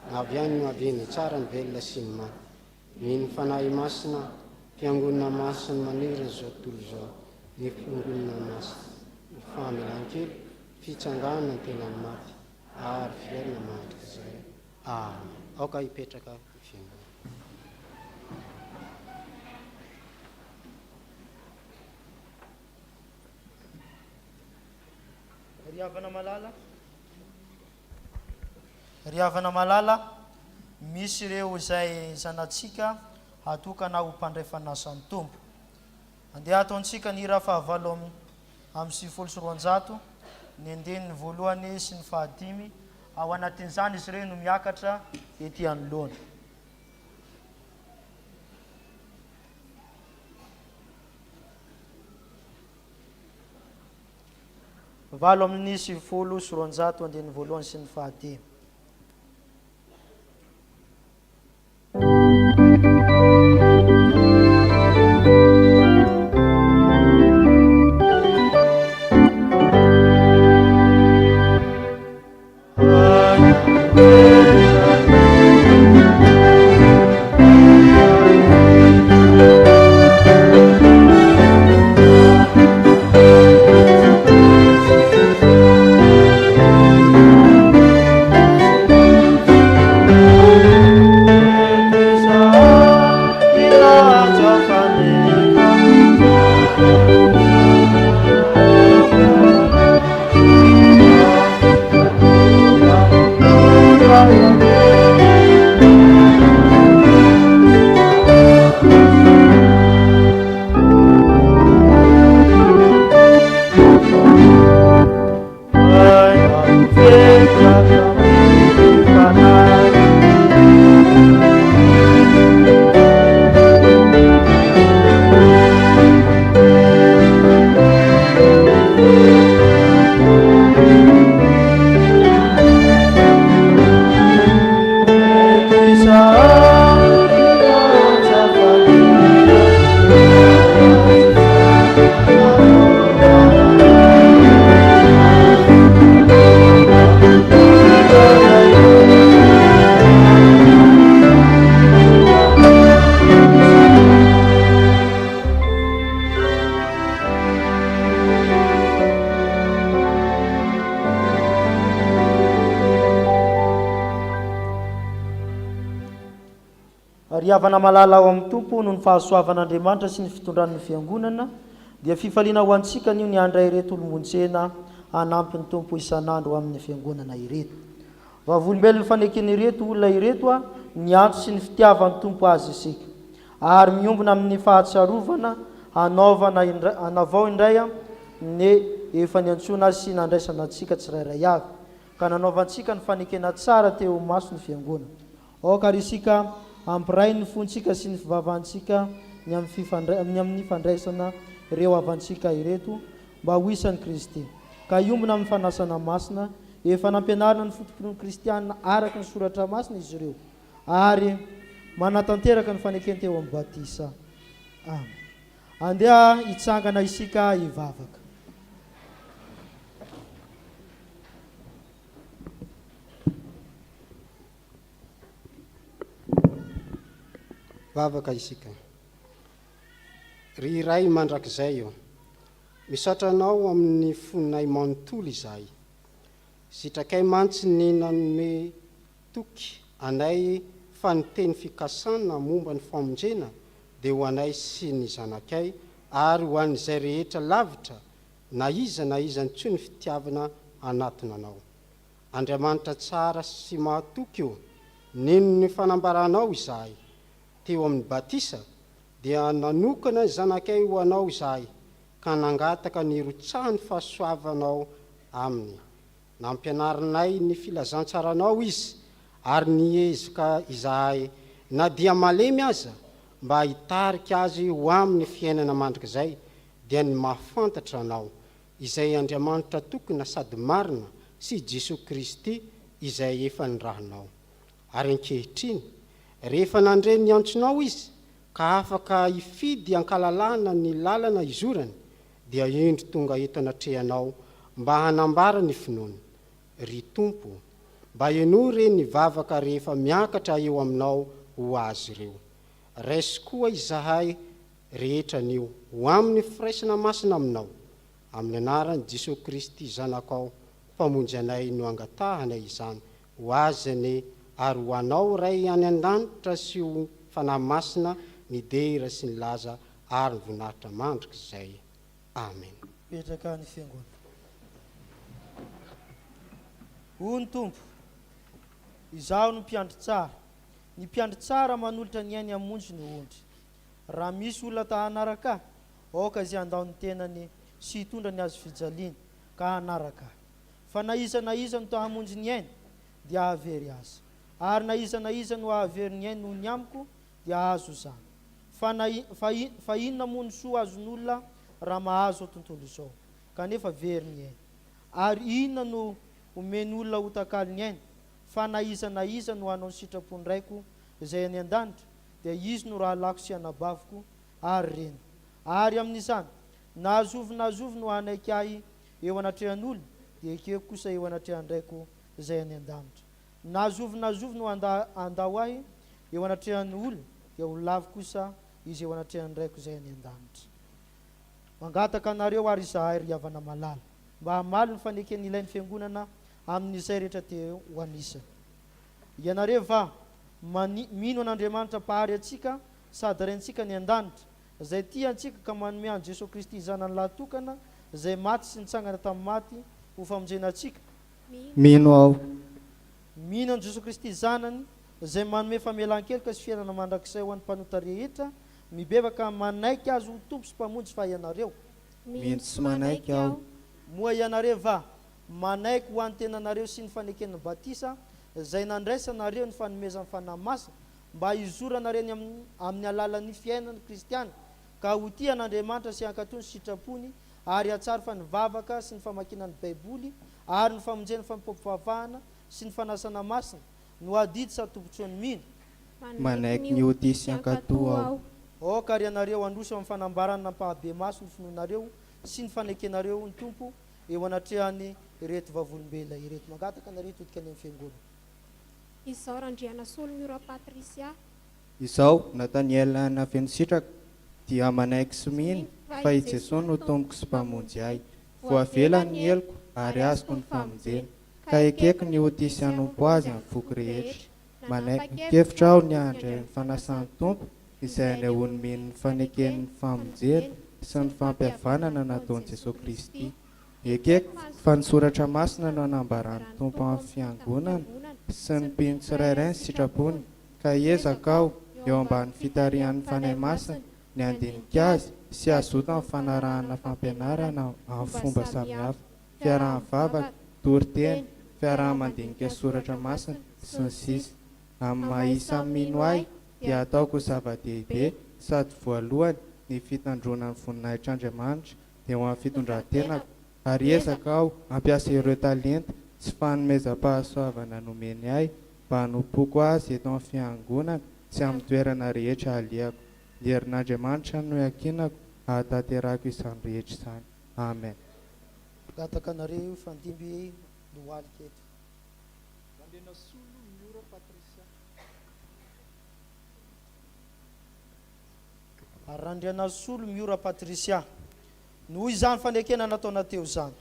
avy any no aveny tsara ny velona sy ny maty mino fanahy masina fiangonana masiny maniry zao tontolo zao ny fiangonana masina ny famelan-kely fitsangana ny tenany maty ary fiaina mandrika zay aoka hipetraka fiangonana. riavana malala misy ireo izay zanatsika atokana ho mpandray fanasan'ny tompo andeha ataontsika ny raha fahavalo amin'ny 720 ny andeniny voalohany sy ny fahadimy ao anatin'izany izy ireo no miakatra ety anoloana. valo amin'ny 720 andeniny voalohany sy ny fahadimy. riavana malala ao amin'ny tompo no ny fahasoavan'Andriamanitra sy ny fitondran'ny fiangonana dia fifaliana ho antsika nio ny andray ireto olomontsena hanampy ny tompo isan'andro amin'ny fiangonana ireto. Vavolombelon'ny fanekeny ireto olona ireto ny antso sy ny fitiavan'ny tompo azy isika ary miombona amin'ny fahatsarovana hanavao indray ny efa niantsona azy sy nandraisana antsika tsirairay avy ka nanaovantsika ny fanekena tsara teo maso ny fiangonana. Aoka ary isika ampiray ny fontsika sy ny fivavahantsika ny amin'ny fandraisana ireo avantsika ireto mba ho isan'ny Kristy ka iombona amin'ny fanasana masina efa nampianarina ny fotompin'ny kristianina araka ny soratra masina izy ireo ary manatanteraka ny fanekeny teo amin'ny batisa. Andeha hitsangana isika hivavaka. Vavaka isika ry iray mandrakizay eo misatranao amin'ny fonay manontolo izahay sitrakay mantsy ny nanome toky anay fa ny teny fikasana momba ny famonjena dia ho anay sy ny zanakay ary ho an'izay rehetra lavitra na iza ny tsy ny fitiavana anatona anao. Andriamanitra tsara sy mahatoky io nino ny fanambaranao izahay teo amin'ny batisa dia nanokana zanakay ho anao izahay ka nangataka ny rotsaha ny fahasoavanao aminy. Nampianarinay ny filazantsaranao izy ary niezika izahay na dia malemy aza mba hitarika azy ho amin'ny fiainana mandrakizay dia ny mahafantatra anao izay Andriamanitra tokona sady marina sy Jesosy Kristy izay efa nirahanao. Ary ankehitriny rehefa nandre ny antsonao izy ka afaka hifidy ankalalana ny lalana izorany dia endry tonga eto anatrehanao mba hanambara ny finoana. Ry Tompo, mba eno reny nivavaka rehefa miakatra eo aminao ho azy ireo. Raisy koa izahay rehetran'io ho amin'ny firaisana masina aminao, amin'ny anarany Jesosy Kristy zanakao mpamonjy anay no angatahanay izany ho azany ary ho anao ray any an-danitra sy ho fanahy masina ny dera sy ny laza ary ny voninahitra mandrika izay. Amen. Petraka ny fiangonana. Hoy ny Tompo, izaho no mpiandry tsara. Ny mpiandry tsara manolotra ny ainy hamonjy ny ondry. Raha misy olona ta hanaraka, aoka izay andao ny tenany sy hitondra ny azo fijaliana ka hanaraka. Fa na iza no ta hamonjy ny ainy dia havery azy. Ary na iza no havery ny ainy noho ny amiko dia azo zany. Fa inona moa ny soa azon'olona raha mahazo ao tontolo izao kanefa very ny ainy? Ary inona no omen'olona ho takalo ny ainy? Fa na iza no hanao ny sitrapony raiko izay any an-danitra dia izy no raha lako sy anabaviko ary reny. Ary amin'izany nahazovo no hanaiky ahy eo anatrehan'olona dia ekeko kosa eo anatrehan-draiko izay any an-danitra. Nahazovo no andao ahy eo anatrehan'olona dia ho lavo kosa izy eo anatrehan-draiko izay any an-danitra. Mangataka anareo ary izahay ry havana malala mba hamaly ny fanekeny ilain'ny fiangonana amin'izay rehetra teo ho anisany. Ianareo va mino an'Andriamanitra pahary atsika sady rentsika ny an-danitra izay tia antsika ka manome an Jesosy Kristy zanany lahatokana izay maty sy nitsangana tamin'ny maty ho famonjena atsika. Mino aho. Mino an Jesosy Kristy zanany izay manome famelan-keloka sy fiainana mandrakizay ho an'ny mpanota rehetra mibebaka manaiky azy ho tompo sy mpamonjy fa ianareo. Mino sy manaiky aho. Moa ianareo va manaiky ho an'ny tenanareo sy ny faneken'ny batisa izay nandraisanareo ny fanomezan'ny fanahy masina mba hizoranareo amin'ny alalan'ny fiainany kristiana ka ho tia an'Andriamanitra sy hankatony sy sitrapony ary hatsara fa nivavaka sy ny famakinan'ny baiboly ary ny famonjeny fampivavahana sy ny fanasana masina no adidy sa tompotsony mino. Manaiky ny ody sy hankatoa aho. Aoka ry anareo androso amin'ny fanambarana nampahabe maso ny finoanareo sy ny fanekenareo ny tompo eo anatrehany ireto vavolombela ireto. Mangataka anareo todika any amin'ny fiangonana. Izao Randriana Solo Miora Patrisia. Izao Nataniela Navenotsitraka dia manaiky sy mino fa i Jesosy no tompoko sy mpamonjy ahy. Voavela ny heloko ary azoko ny famonjena ka ekeko ny ody sy hanompo azy amin'ny foko rehetra. Manaiky mikevitra aho ny handray ny fanasan'ny tompo izay anehoany mino ny faneken'ny famonjena sy ny fampihavanana nataon'i Jesosy Kristy. Ekeko fa ny soratra masina no anambaran'ny tompo amin'ny fiangonana sy ny mpino tsirairay ny sitrapony ka ezaka aho eo ambany fitarihan'ny fanahy masina ny andinika azy sy azoto amin'ny fanarahana fampianarana amin'ny fomba samihafa, fiarahany vavaka, toriteny, fiarahany mandinika soratra masina sy ny sisa. Amin'ny maha-isa mino ahy dia ataoko zava-dehibe sady voalohany ny fitandronan'ny voninahitr'Andriamanitra dia ho amin'ny fitondran-tenako ary ezaka aho hampiasa ireo talenta sy fanomezam-pahasoavana nomeny ahy mba hanompoako azy eto amin'ny fiangonana sy amin'ny toerana rehetra alehako. Herin'Andriamanitra no iakinako ahatanterako izany rehetra izany. Amen. Mangataka anareo fandimby lohalika eto. Randriana Solo Miora Patrisia. Noho izany fanekena nataona teo izany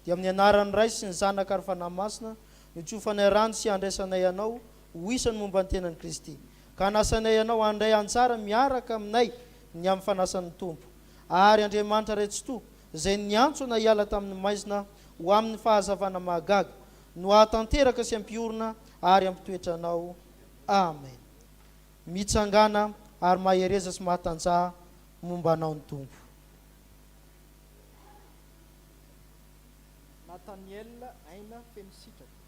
dia amin'ny anaran'ny Ray sy ny Zanaka ary fanahy masina no tsofanay rano sy andraisanay anao ho isany momba ny tenan'i Kristy ka nasanay anao handray antsara miaraka aminay ny amin'ny fanasan'ny tompo. Ary Andriamanitra retsoto izay niantsona hiala tamin'ny maizina ho amin'ny fahazavana mahagaga no ahatanteraka sy ampiorina ary ampitoetra anao. Amen. Mitsangana ary mahereza sy mahatanjaha momba anao ny tompo. Nataniela Aina Fenositraka.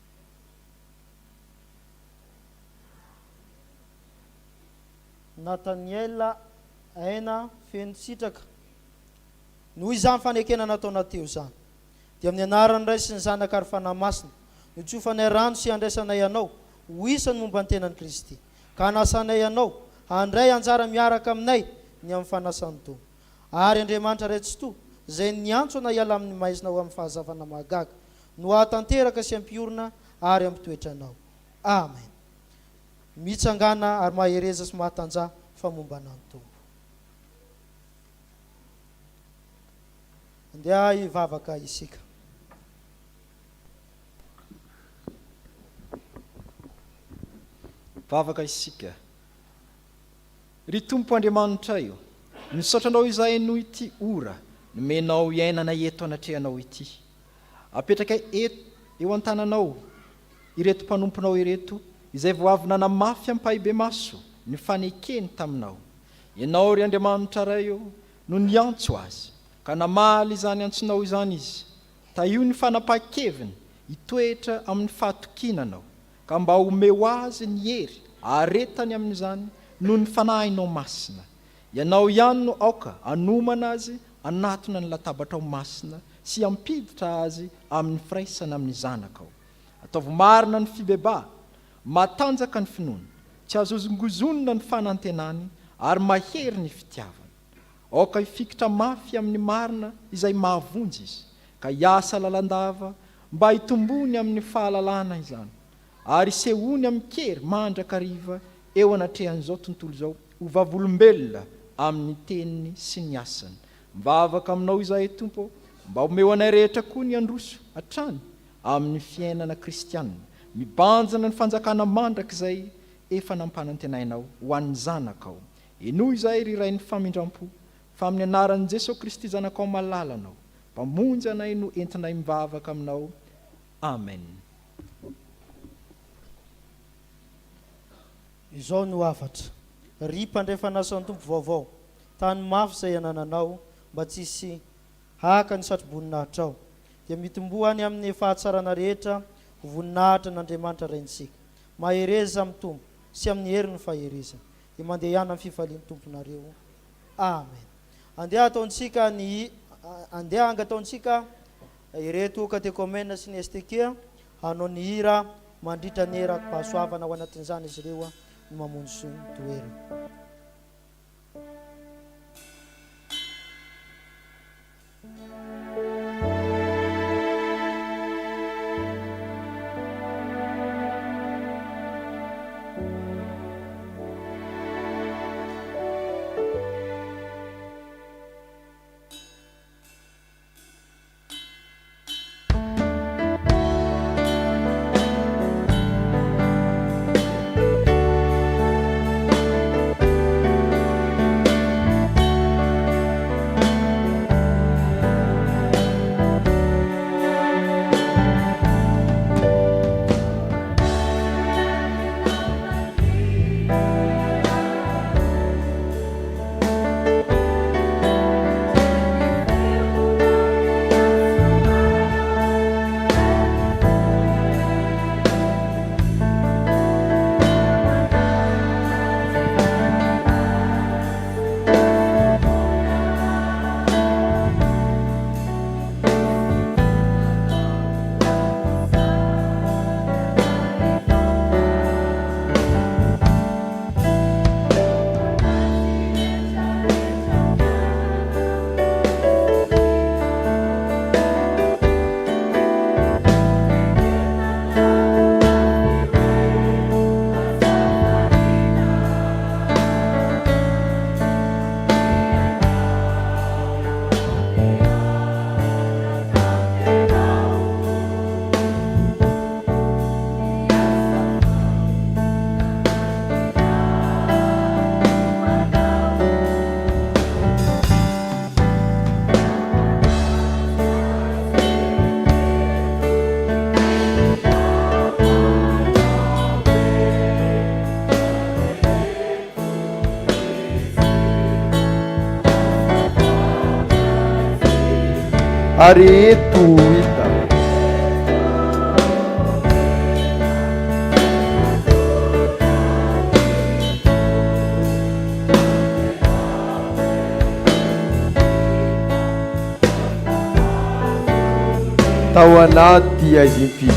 Nataniela Aina Fenositraka. Noho izany fanekena nataona teo izany dia amin'ny anaran'ny Ray sy ny Zanaka ary fanahy masina no tsofanay rano sy andraisanay anao ho isany momba ny tenan'i Kristy ka nasanay anao handray anjara miaraka aminay ny amin'ny fanasan'ny tompo. Ary Andriamanitra retsoto izay niantsona hiala amin'ny maizina ho amin'ny fahazavana mahagaga no ahatanteraka sy ampiorina ary ampitoetranao. Amen. Mitsangana ary mahereza sy mahatanja famombana ny tompo. Andeha hivavaka isika. Vavaka isika. Ry Tompo Andriamanitra io, nisotranao izay noho ity ora, nomenao iainana eto anatrehanao ity. Apetraka eto eo an-tananao ireto mpanomponao ireto, izay vao avy nanamafy ampahibe maso ny fanekeny taminao. Ianao ry Andriamanitra ray io no niantso azy, ka namaly izany antsonao izany izy. Taio ny fanapaha-keviny hitoetra amin'ny fahatokinanao, ka mba homeo azy ny hery aretany amin'izany noho ny fanahinao masina. Ianao ihany no aoka anomana azy anatona ny latabatra ao masina sy ampiditra azy amin'ny firaisana amin'ny zanakao. Ataovy marina ny fibeba, matanjaka ny finoana, tsy azozongozonina ny fanantenany ary mahery ny fitiavana. Aoka hifikitra mafy amin'ny marina izay mahavonjy izy, ka hiasa lalandava mba hitombony amin'ny fahalalana izany, ary sehony amin'ny kery mandrakariva eo anatrehan'izao tontolo izao ho vavolombelona amin'ny teniny sy ny asany. Mivavaka aminao izay Tompo, mba homeo anay rehetra koa ny androso hatrany amin'ny fiainana kristianina, mibanjana ny fanjakana mandrakizay efa nampanantenainao ho an'ny zanakao. Enoho izay riray ny famindram-po, fa amin'ny anaran'i Jesosy Kristy zanakao malalanao, mpamonjy anay no entinay mivavaka aminao. Amen. Izao no afatra. Ry mpandrefana asan'ny tompo vaovao, tany mafy izay anananao mba tsisy haka ny satro-boninahitra ao, dia mitomboany amin'ny fahatsarana rehetra ho voninahitra n'Andriamanitra rentsika. Mahereza amin'ny tompo sy amin'ny hery ny fahereza, dia mandeha ihany amin'ny fifalian'ny tomponareo. Amen. Andeha angataontsika ireto katekomena sy ny estekea hanao ny hira mandritra ny erak-pahasoavana ao anatin'izany izy ireo no mamonjy sy ny toerana. Areto ita tao anaty azimpito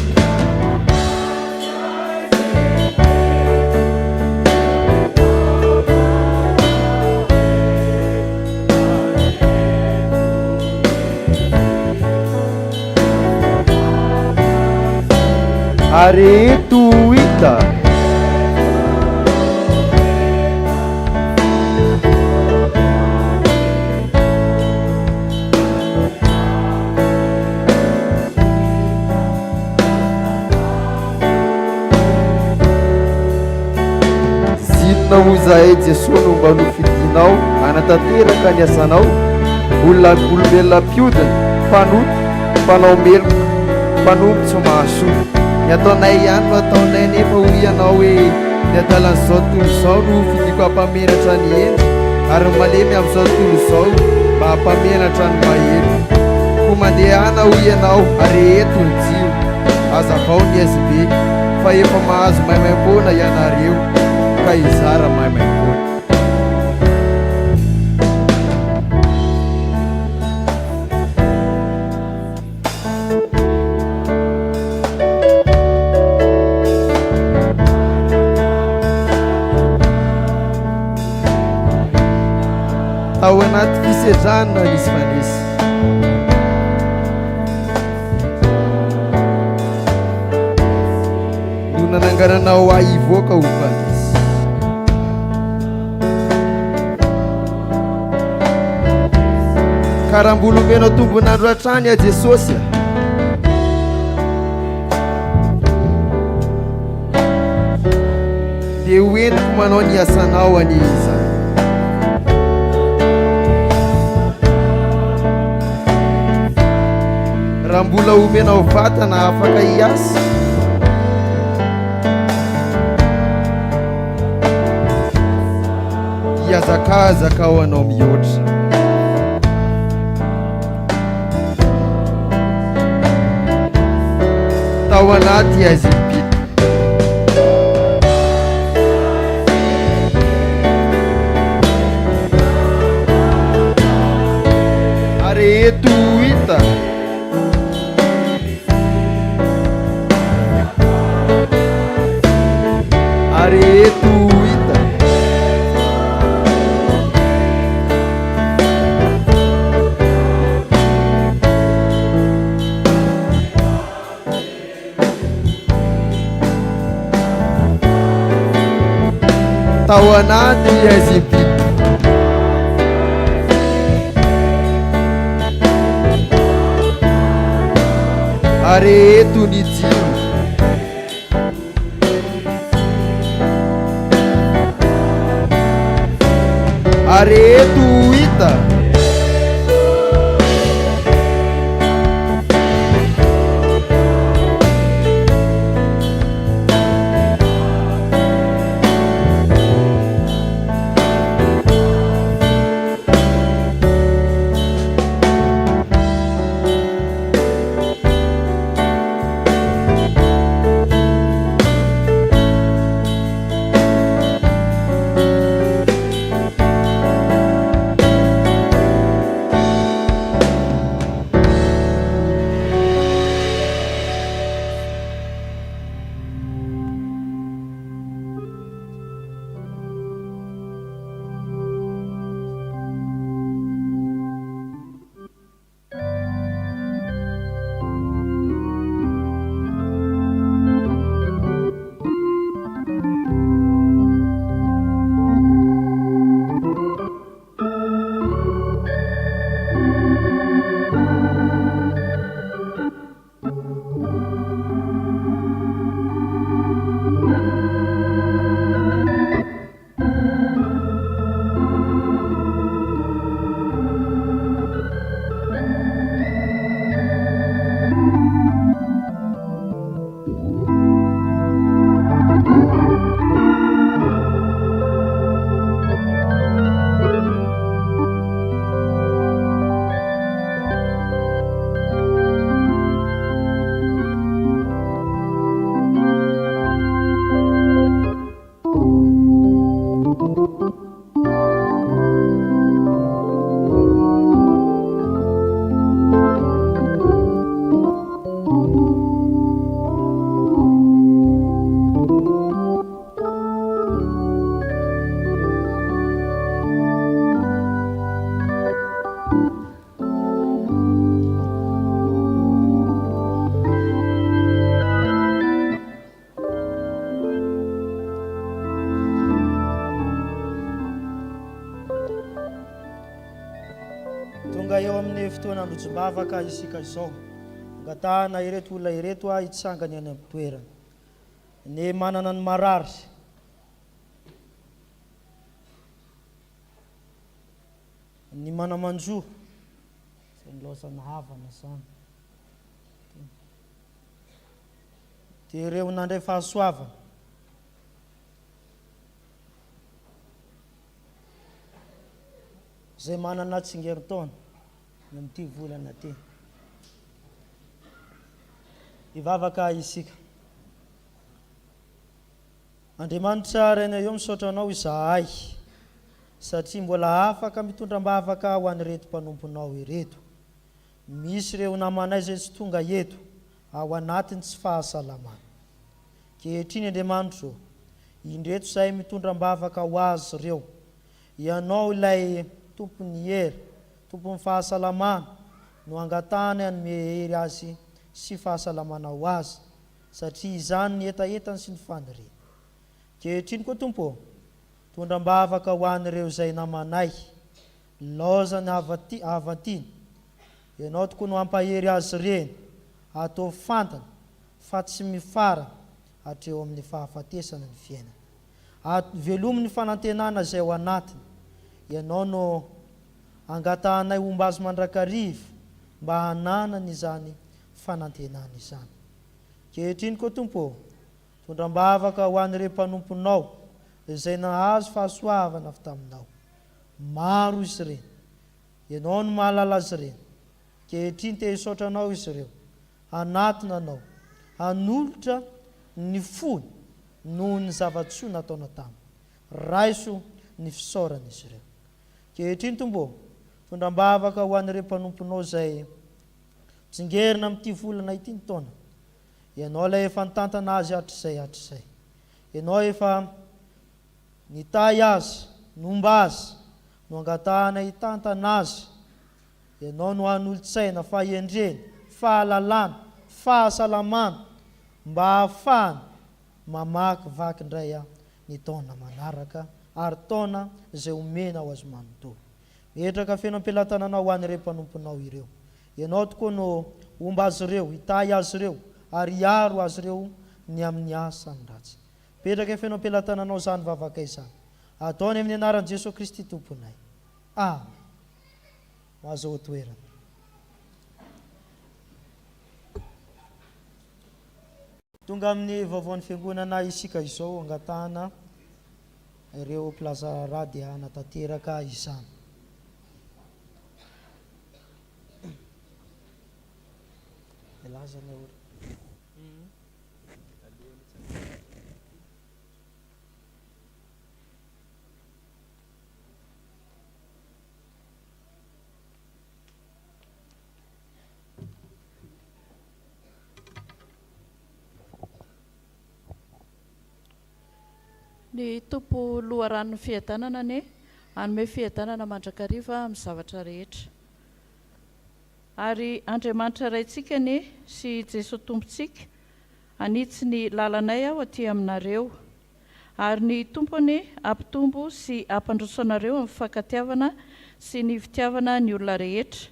areto hita. Zinona ho zahay Jesosy no mba nofidinao anatanteraka ny asanao, olona olombelona mpiodina, mpanoto, mpanao meloka, mpanompo tsy mahasoa. Ny ataonay ihany no ataonay nefa ho ianao hoe ny adalan'izao tontolo izao no fidiko hampamenatra ny eny, ary malemy amin'izao tontolo izao mba hampamenatra ny mahery. Ko mandehana ho ianao ary eto ny jiro, azavao ny aizibe fa efa mahazo maimaim-poana ianareo ka izara maimaim-poana. Ao anaty fisedrana nisy fanesy, no nanangaranao ahy ivoaka ho fanesy. Karambola omenao tombonandro hatrany a Jesosy a, dia hoentiko manao ny asanao any izany. Raha mbola omenao vatana afaka hiasa, hiazakazaka ao anao mihoatra. Tao anaty aizy impito, areto hita. Areto hita. Tao anaty aizy impito, areto ny jiro. Areto hita. tonga eo amin'ny fotoana androjom-bavaka isika izao, angatahana ireto olona ireto hitsangany any amin'ny toerana ny manana ny marary, ny manamanjoa izay ny laozana havana zany, dia ireo nandray fahasoavana, izay manana tsingerin-taona ny amin'ity volana ty. Hivavaka isika. Andriamanitra raina eo misaotra anao izahay, satria mbola afaka mitondram-bavaka ho an'ireto mpanomponao ireto. Misy ireo namanay izay tsy tonga eto ao anatiny tsy fahasalamana. Kehitriny Andriamanitra, indreto izay mitondram-bavaka ho azy ireo, ianao ilay tompony hery, tompony fahasalamana, no angatahany hanome hery azy sy fahasalamana ho azy, satria izany ny etaetany sy ny faniriany. Kehitriny koa Tompo, tondram-bavaka ho an'ireo izay namanay, laozany avantiny, ianao tokony ho ampahery azy ireny, atao fantany fa tsy mifara hatreo amin'ny fahafatesana ny fiainana. Velomy ny fanantenana izay ao anatiny, ianao no angatahanay homba azy mandrakariva mba hananany izany fanantenana izany. Kehitriny koa Tompo, tondram-bavaka ho an'ireo mpanomponao izay nahazo fahasoavana avy taminao. Maro izy ireny, ianao no mahalala azy ireny. Kehitriny te hisaotra anao izy ireo, anatona anao, hanolotra ny fony noho ny zavatsoa nataona taminy, raiso ny fisaorana izy ireo. Kehitriny Tompo, tondram-bavaka ho an'ireo mpanomponao izay tsingerina amin'ity volana ity ny taona, ianao ilay efa nitantana azy hatr'izay, ianao efa nitay azy, nomba azy, no angatahana hitantana azy, ianao no hanolo-tsaina, fahendreny, fahalalana, fahasalamana, mba hahafahany mamakivaky indray ny taona manaraka ary taona izay omena ho azy manontolo. Metraka feno am-pelantananao ho an'ireo mpanomponao ireo, ianao tokoa no omba azy ireo, hitay azy ireo ary hiaro azy ireo ny amin'ny asany ratsy. Metraka feno am-pelantananao zany vavaka izany, ataony amin'ny anaran'i Jesosy Kristy Tomponay. Amen. Mahazo toerana. Tonga amin'ny vaovaon'ny fiangonana isika izao, angatahana ireo mpilaza rady hanatanteraka izany. Ny tompo loharano fiadanana ne hanome fiadanana mandrakariva amin'ny zavatra rehetra. Ary Andriamanitra raintsika ne sy Jesosy tompontsika anitsy ny lalanay aho aty aminareo, ary ny tompony ampitombo sy ampandroso anareo amin'ny fankatiavana sy ny fitiavana ny olona rehetra,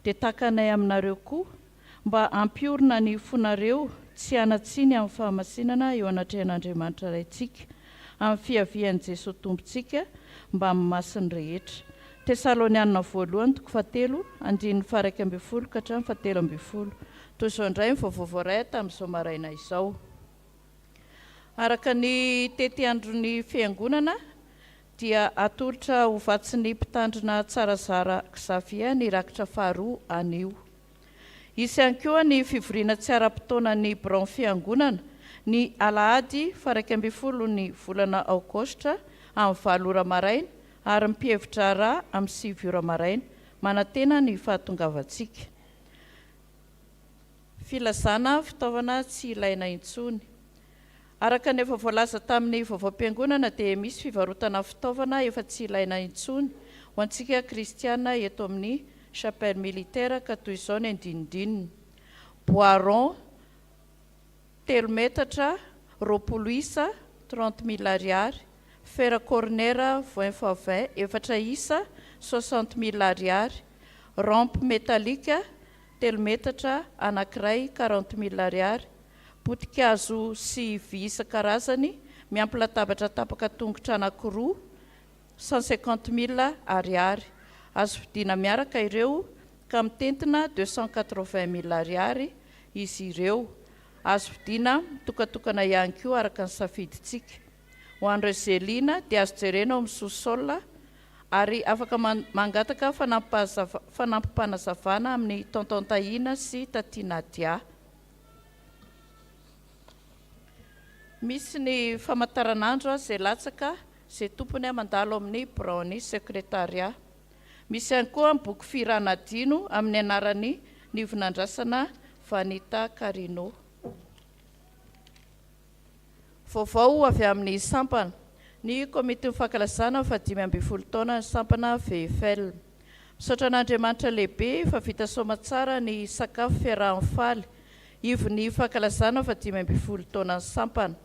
dia takanay aminareo koa mba ampiorina ny fonareo tsy hanatsiny amin'ny fahamasinana eo anatrehan'Andriamanitra raintsika amin'ny fiavian'i Jesosy tompontsika mba amin'ny masiny rehetra. Tesalonianina voalohany 4:1-12 ka hatramin'ny 7:12. Toy izao indray ny vaovao iray tamin'izao maraina izao. Araka ny tety andron'ny fiangonana dia atolotra ho vatsy ny mpitandrina Tsarazara Xavier ny rakitra faharoa anio. Isy ihany koa ny fivoriana tsy ara-potoanan'ny braon fiangonana ny alahady 12 ny volana aogostra amin'ny 7 ora maraina ary mipihevitra ra amin'ny 7 ora maraina, manantena ny fahatongavantsika. Filazana fitaovana tsy ilaina intsony. Araka ny efa voalaza tamin'ny vaovao-piangonana dia misy fivarotana fitaovana efa tsy ilaina intsony ho antsika kristiana eto amin'ny chapelle militaire ka toy izao ny andinindininy: boiron 3 metatra 20 isa 30 000 ariary, fer corner 20 x 20 4 isa 60 000 ariary, rampe métallique 3 metatra anankiray 40 000 ariary, potikazo sy vy isan-karazany miampy latabatra tapaka tongotra anankiroa 150 000 ariary. Azo vidiana miaraka ireo ka mitentina 280 000 ariary izy ireo. Azo vidiana tokatokana ihany koa araka ny safiditsika. Ho an'ireo zelina dia azo jerena ao amin'ny sous-sol ary afaka mangataka fanampim-panazavana amin'ny tonton Tahina sy Taty Nadia. Misy ny famantaranandro izay latsaka izay tompony mandalo amin'ny Brownie secrétariat. Misy ihany koa boky firanadino amin'ny anarany Nivonandrasana Vanita Carino. Vaovao avy amin'ny sampana. Ny komite mifankalazana fa 5 taona ny sampana VFL. Misaotra an'Andriamanitra lehibe fa vita soamantsara ny sakafo fiarahan'ny faly. Ivony fankalazana fa 5 taona ny sampana.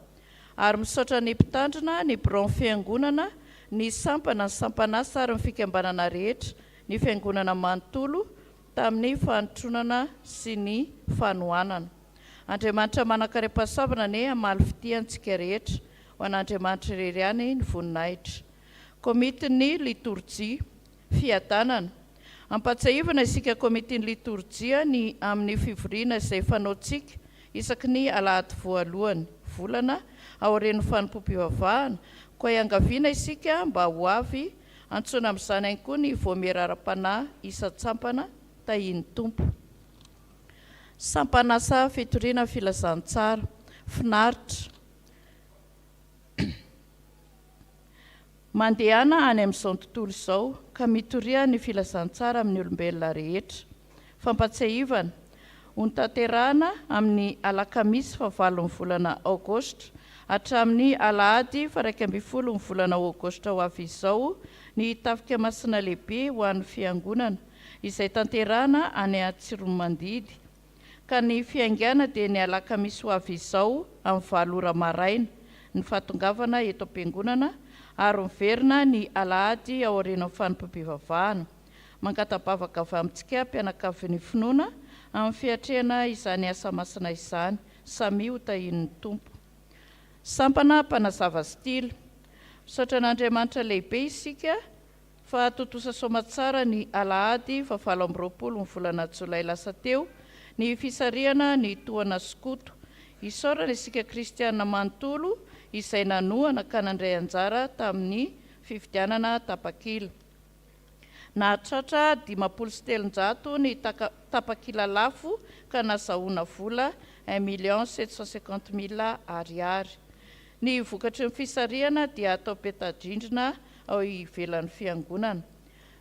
Ary misaotra ny mpitandrina ny bureau fiangonana ny sampana sampanasa ary ny fikambanana rehetra ny fiangonana manontolo tamin'ny fanotronana sy ny fanohanana. Andriamanitra manankaream-pahasoavana ne amaly fitiantsika rehetra ho an'Andriamanitra irery ihany ny voninahitra. Komitiny liturjia fiadanana. Ampatsahivana isika komitiny liturjia ny amin'ny fivoriana izay fanaontsika isaky ny alahady voalohany volana aorian'ny fanompoam-pivavahana, koa iangaviana isika mba ho avy antsoina amin'izany ihany koa ny voameraram-panahy isan-tsampana tahiny tompo. Sampanasa fitoriana filazantsara finaritra. Mandehana any amin'izao tontolo izao ka mitoria ny filazantsara amin'ny olombelona rehetra. Fampatsahivana hontanterahana amin'ny alakamisy 9 volana aogositra hatramin'ny alahady 1 volana aogositra ho avy izao ny tafika masina lehibe ho an'ny fiangonana izay tanterahana any Antsiromandidy. Ka ny fiangana dia ny alakamisy ho avy izao amin'ny 7 ora maraina ny fahatongavana eto am-piangonana ary miverina ny alahady aorian'ny fanompoam-pivavahana. Mangatabavaka avy amintsika mpianakavin'ny finoana amin'ny fiatrehana izany asa masina izany samy ho tahin'ny tompo. Sampana mpanazava stily. Misaotra an'Andriamanitra lehibe isika fa totosa soamantsara ny alahady 7 volana Jolay lasa teo ny fisariana ny tohana skoto. Isaorana isika kristiana manontolo izay nanohana ka nandray anjara tamin'ny fifidianana tapakila. Nahatratra 500 ny tapakila lafo ka nazahoana vola 1,750,000 ariary. Ny vokatry ny fisariana dia atao petadrindrina ao ivelan'ny fiangonana.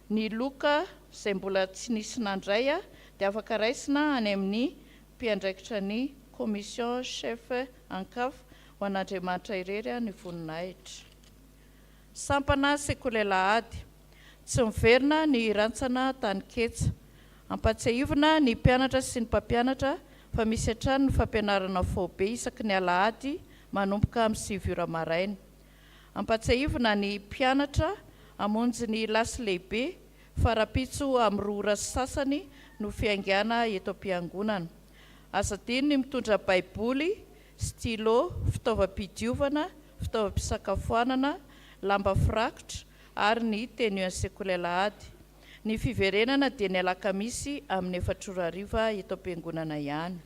Ny loka izay mbola tsy nisy nandray dia afaka raisina any amin'ny mpiandraikitra ny commission chef ANCAF ho an'Andriamanitra irery ny voninahitra. Sampana sekolela ady. Tsy miverina ny rantsana tany ketsa. Ampatsahivana ny mpianatra sy ny mpampianatra fa misy hatrany ny fampianarana fobe isaky ny alahady manomboka amin'ny 7 ora maraina. Ampatsahivana ny mpianatra amonjy ny lasy lehibe farapitso amin'ny 2 ora sasany no fiangana eto am-piangonana. Azadiny ny mitondra baiboly, stylo, fitaovam-pidiovana, fitaovam-pisakafoanana, lamba firakitra ary ny tenue sekolela ady. Ny fiverenana dia ny alakamisy amin'ny 4 ora hariva eto am-piangonana ihany.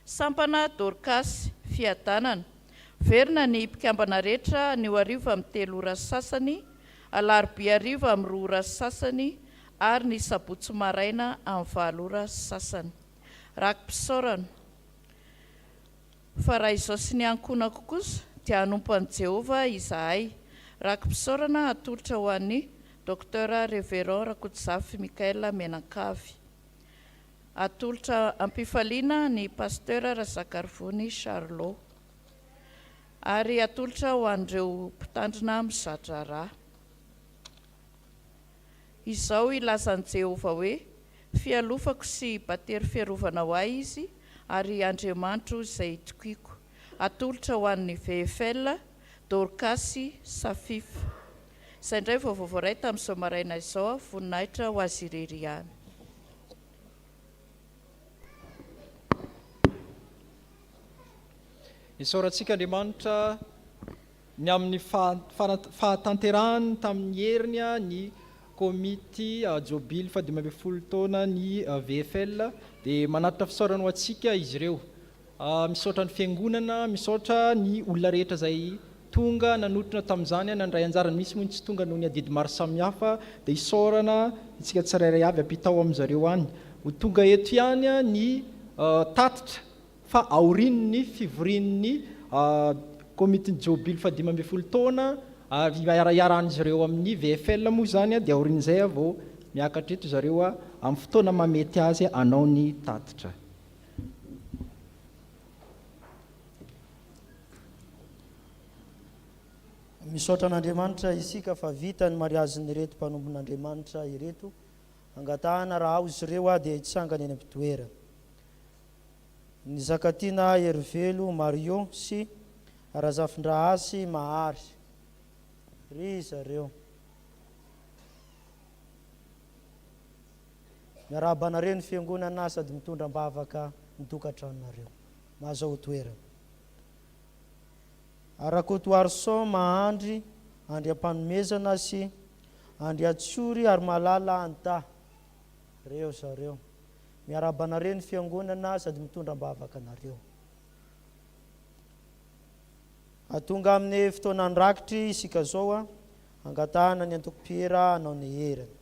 Sampana dorkasy fiadanana. Verina ny mpikambana rehetra ny hariva amin'ny 3 ora sasany, alarobia hariva amin'ny 2 ora sasany ary ny sabotsy maraina amin'ny 7 ora sasany. Rakim-pisaorana. Fa raha izao sy ny ankonako kosa dia hanompo an'i Jehovah izahay. Rakim-pisaorana atolotra ho an'ny Dr Révérend Rakotodzafy Mikaela Menankavy. Atolotra ampifaliana ny pasteur Razakarivoany Charlot. Ary atolotra ho an'ireo mpitandrina mizatra rà. Izao ilazan'i Jehovah hoe fialofako sy batery fiarovana ho ahy izy ary Andriamanitro izay tokiako. Atolotra ho an'ny VFL Dorcasy Safif. izay indray vaovavoaray tamin'ny somaraina izao voninahitra ho azy irery ihany. isaorantsika Andriamanitra ny amin'ny fahatanterahany tamin'ny heriny ny komity jobily 20 taona ny VFL dia manatitra fisaorana ho antsika izy ireo. Misaotra ny fiangonana, misaotra ny olona rehetra izay tonga nanotrona tamin'izany nandray anjarany, misy moa tsy tonga noho ny adidy maro samihafa dia isaorana itsika tsirairay avy ampitao amin'izareo any. Ho tonga eto ihany ny tatitra fa aorian'ny fivorin'ny komity jobily 15 taona ary iarahan'izy ireo amin'ny VFL moa izany dia aorian'izay avao miakatra eto zareo amin'ny fotoana mamety azy anao ny tatitra. Misaotra an'Andriamanitra isika fa vita ny mariazin'ny reto mpanompon'Andriamanitra ireto, angatahana raha ao izy ireo dia hitsangana eny am-pitoerana. Ny Zakatina Hervelo Mario sy Razafindrahasy Mahary ry zareo. Miarabanareo ny fiangonana sady mitondra mbavaka ny tokantranonareo. Mahazao toerana. Arakotoarso mahandry andry ampanomezana sy andry atsory ary malala anta reo zareo. Miarabanareo ny fiangonana sady mitondra mbavaka nareo. Atonga amin'ny fotoana andrakitry isika zao angatahana ny antoko-pira anao ny herany.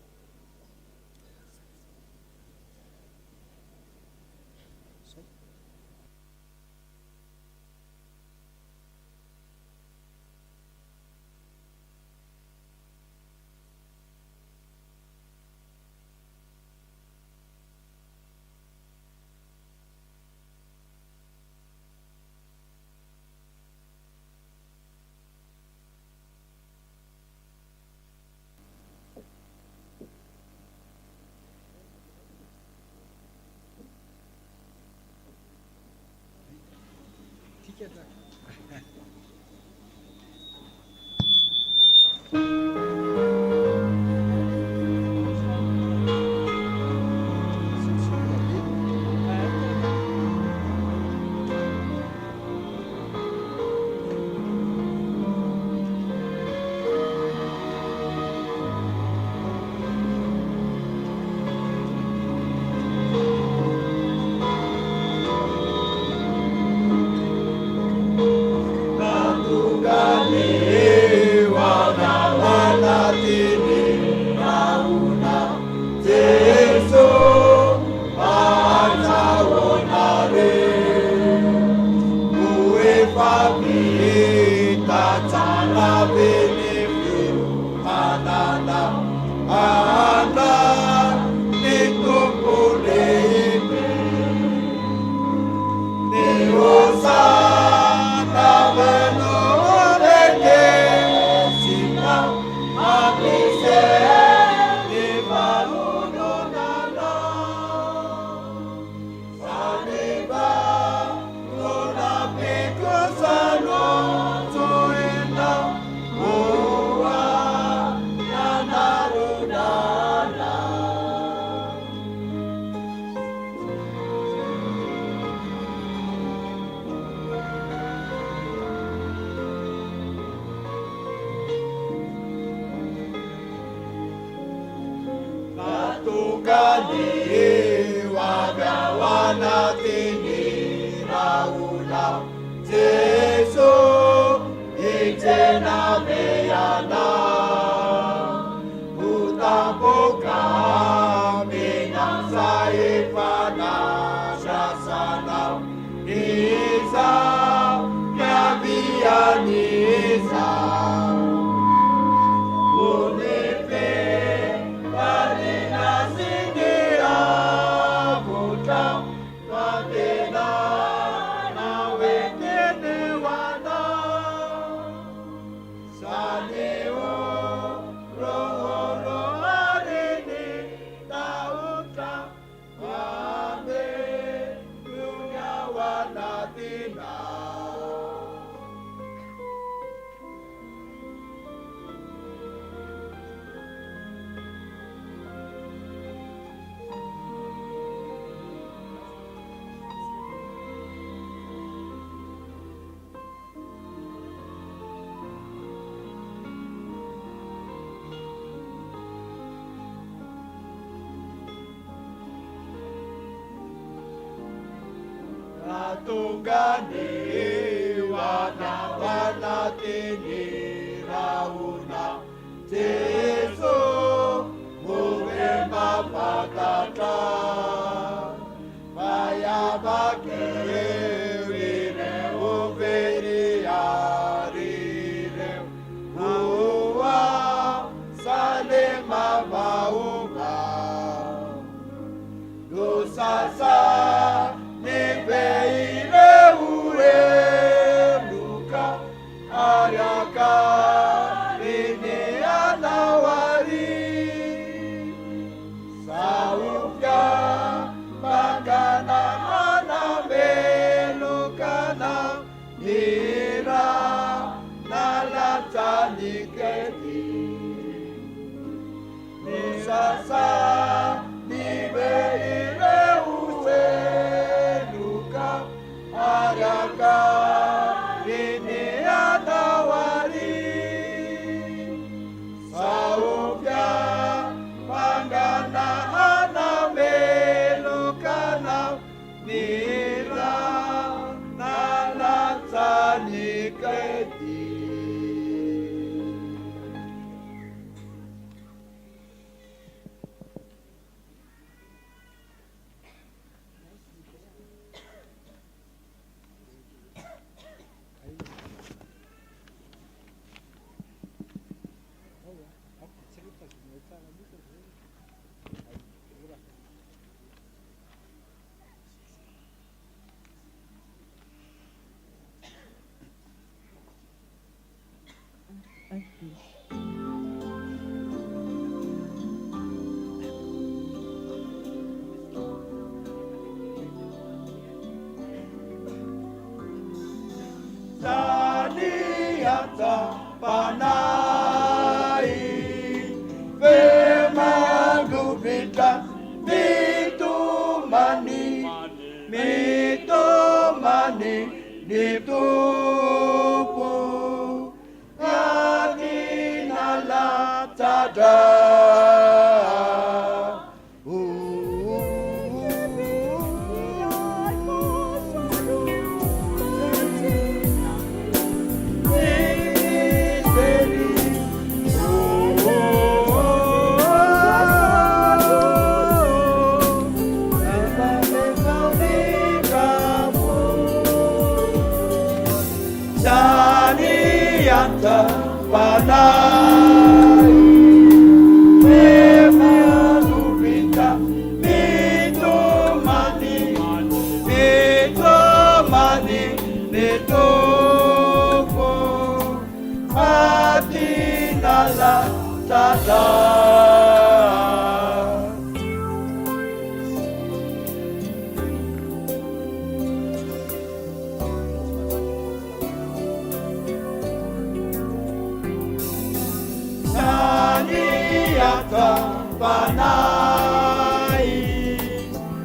Saneo tongany hoanahoanateny raona Jeso move mapatatra mayabake ireo veriarireo oa sale mavaonga dosasa nebeireu eluka ariaka ene anawari saufya magana ana melukana nira nalataniketi nisasa nibeireu seluka ariaka ene anawari saufya magana ana melukana nira nalataniketi Zaniata panai Femagubita Mitumani Nitupu Yaninalatada Panai Femagubita Mitumani Nitupu Yaninalatada panai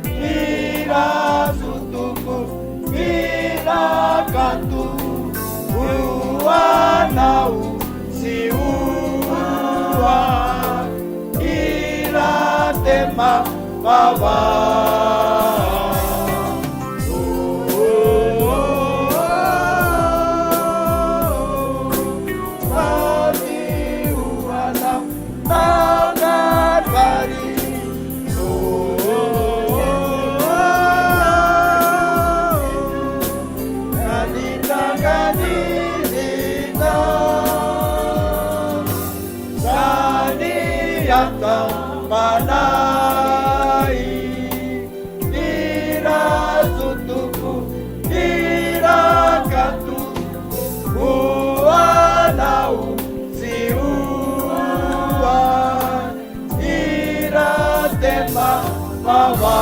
ira sutuku ira kantu uanau si ua ira tema baba Panai ira sutuku ira katu uanau si ua ira tema mama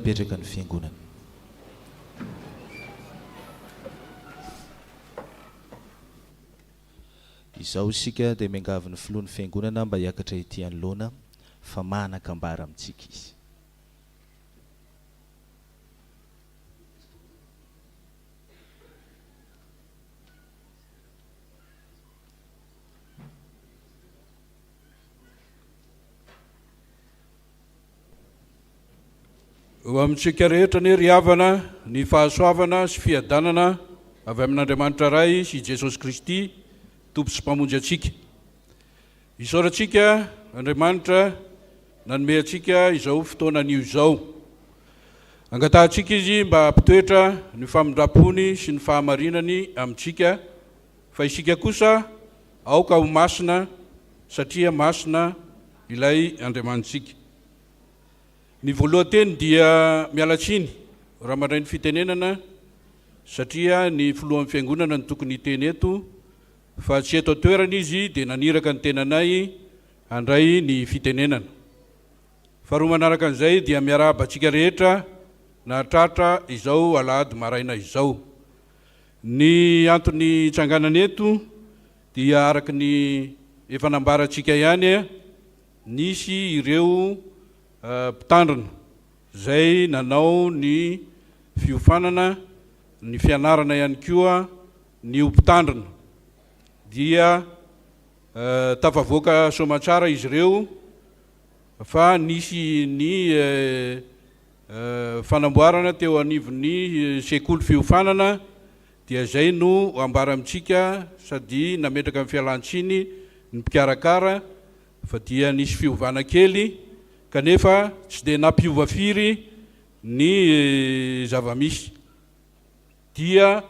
hipetraka ny fiangonana. Izao isika dia miangavy ny filohan'ny fiangonana mba hiakatra ety anoloana fa manan-kambara amintsika izy. Eo amintsika rehetra ny ry havana ny fahasoavana sy fiadanana avy amin'Andriamanitra ray sy Jesosy Kristy tompo sy mpamonjy atsika. Isaorantsika Andriamanitra nanome atsika izao fotoana anio izao. Angatahantsika izy mba hampitoetra ny famindrapony sy ny fahamarinany amintsika, fa isika kosa aoka ho masina satria masina ilay Andriamanitsika. Ny voalohanteny dia mialatsiny raha mandray ny fitenenana satria ny filohan'ny fiangonana ny tokony hiteny eto, fa tsy eto toerana izy dia naniraka ny tenanay handray ny fitenenana. Faharoa manaraka an'izay dia miarahaba antsika rehetra nahatratra izao alahady maraina izao. Ny antony itsanganana eto dia araka ny efa nambarantsika ihany, nisy ireo mpitandrina zay nanao ny fiofanana, ny fianarana ihany koa ny mpitandrina, dia tafavoaka somatsara izy ireo, fa nisy ny fanamboarana teo anivon'ny sekoly fiofanana, dia zay no ambara amintsika sady nametraka amin'ny fialantsiny ny mpikarakara, fa dia nisy fiovana kely kanefa tsy dia nampiova firy ny zavamisy. Dia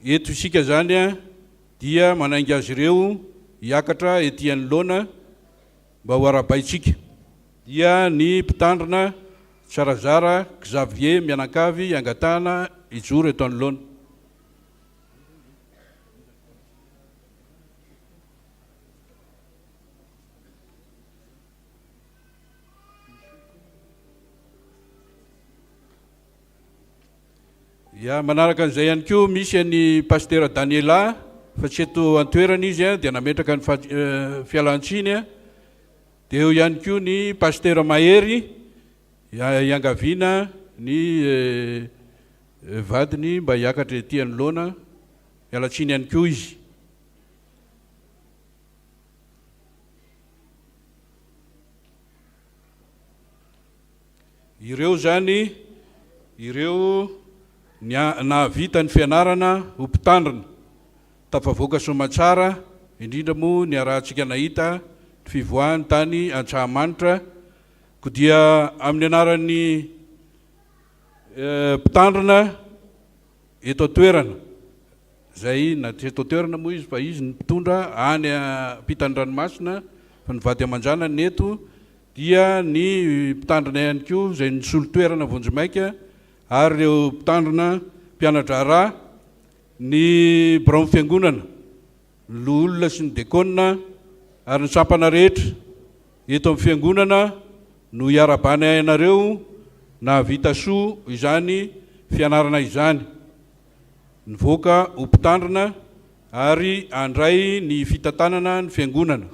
eto isika zany dia manaingy azy ireo hiakatra ety anoloana mba ho arabaitsika. Dia ny mpitandrina Sarazara Xavier Mianakavy Angatana ijoro eto anoloana. Ya manaraka an'izay ihany koa misy ny pasteur Daniela, fa tsy eto antoerana izy dia nametraka ny fialantsiny. Dia eo ihany koa ny pasteur Mahery iangaviana ny vadiny mba hiakatra ety anoloana, mialatsiny ihany koa izy. Ireo zany ireo nahavita ny fianarana ho mpitandrina, tafavoaka somatsara, indrindra moa ny arahantsika nahita fivoahany tany Antsahamanitra. Ko dia amin'ny anaran'ny mpitandrina eto atoerana, zay na tsy eto atoerana moa izy fa izy ny mpitondra any ampitan-dranomasina fa ny vady aman-janany eto, dia ny mpitandrina ihany koa zay ny solo-toerana Vonjimaika, ary ireo mpitandrina mpianatra ra, ny barao fiangonana, ny loholona sy ny dekona ary ny sampana rehetra eto amin'ny fiangonana no hiarabany ianareo na vita soa izany fianarana izany. Nivoaka ho mpitandrina ary andray ny fitantanana ny fiangonana,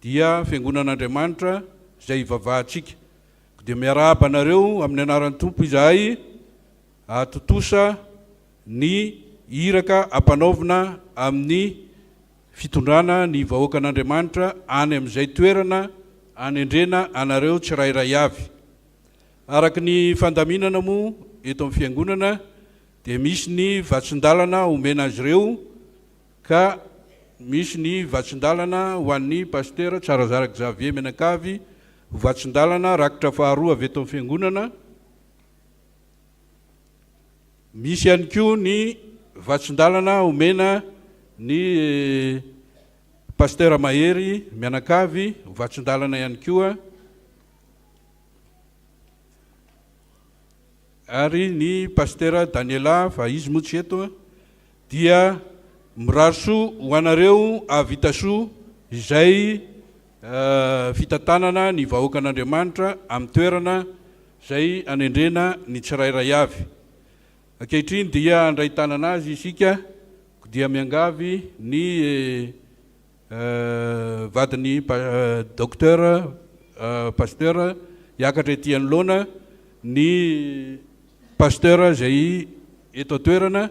dia fiangonan'Andriamanitra izay ivavahantsika. Dia miarahaba anareo amin'ny anaran'ny Tompo izahay atotosa ny iraka ampanaovina amin'ny fitondrana ny vahoakan'Andriamanitra any amin'izay toerana anendrena anareo tsirairay avy. Araka ny fandaminana moa eto amin'ny fiangonana dia misy ny vatsin-dalana omena azy ireo, ka misy ny vatsin-dalana ho an'ny pasteur Sarazara Xavier Mianakavy, vatsin-dalana rakitra faharoa avy eto amin'ny fiangonana. Misy ihany koa ny vatsin-dalana omena ny pasteur Mahery Mianakavy, vatsin-dalana ihany koa, ary ny pasteur Daniela, fa izy moa tsy eto, dia mirary soa ho anareo avita soa izay fitantanana ny vahoakan'Andriamanitra amin'ny toerana zay anendrena ny tsirairay avy. Ankehitriny dia andray tanana azy isika dia miangavy ny vadiny docteur pasteur hiakatra ety anoloana, ny pasteur zay eto toerana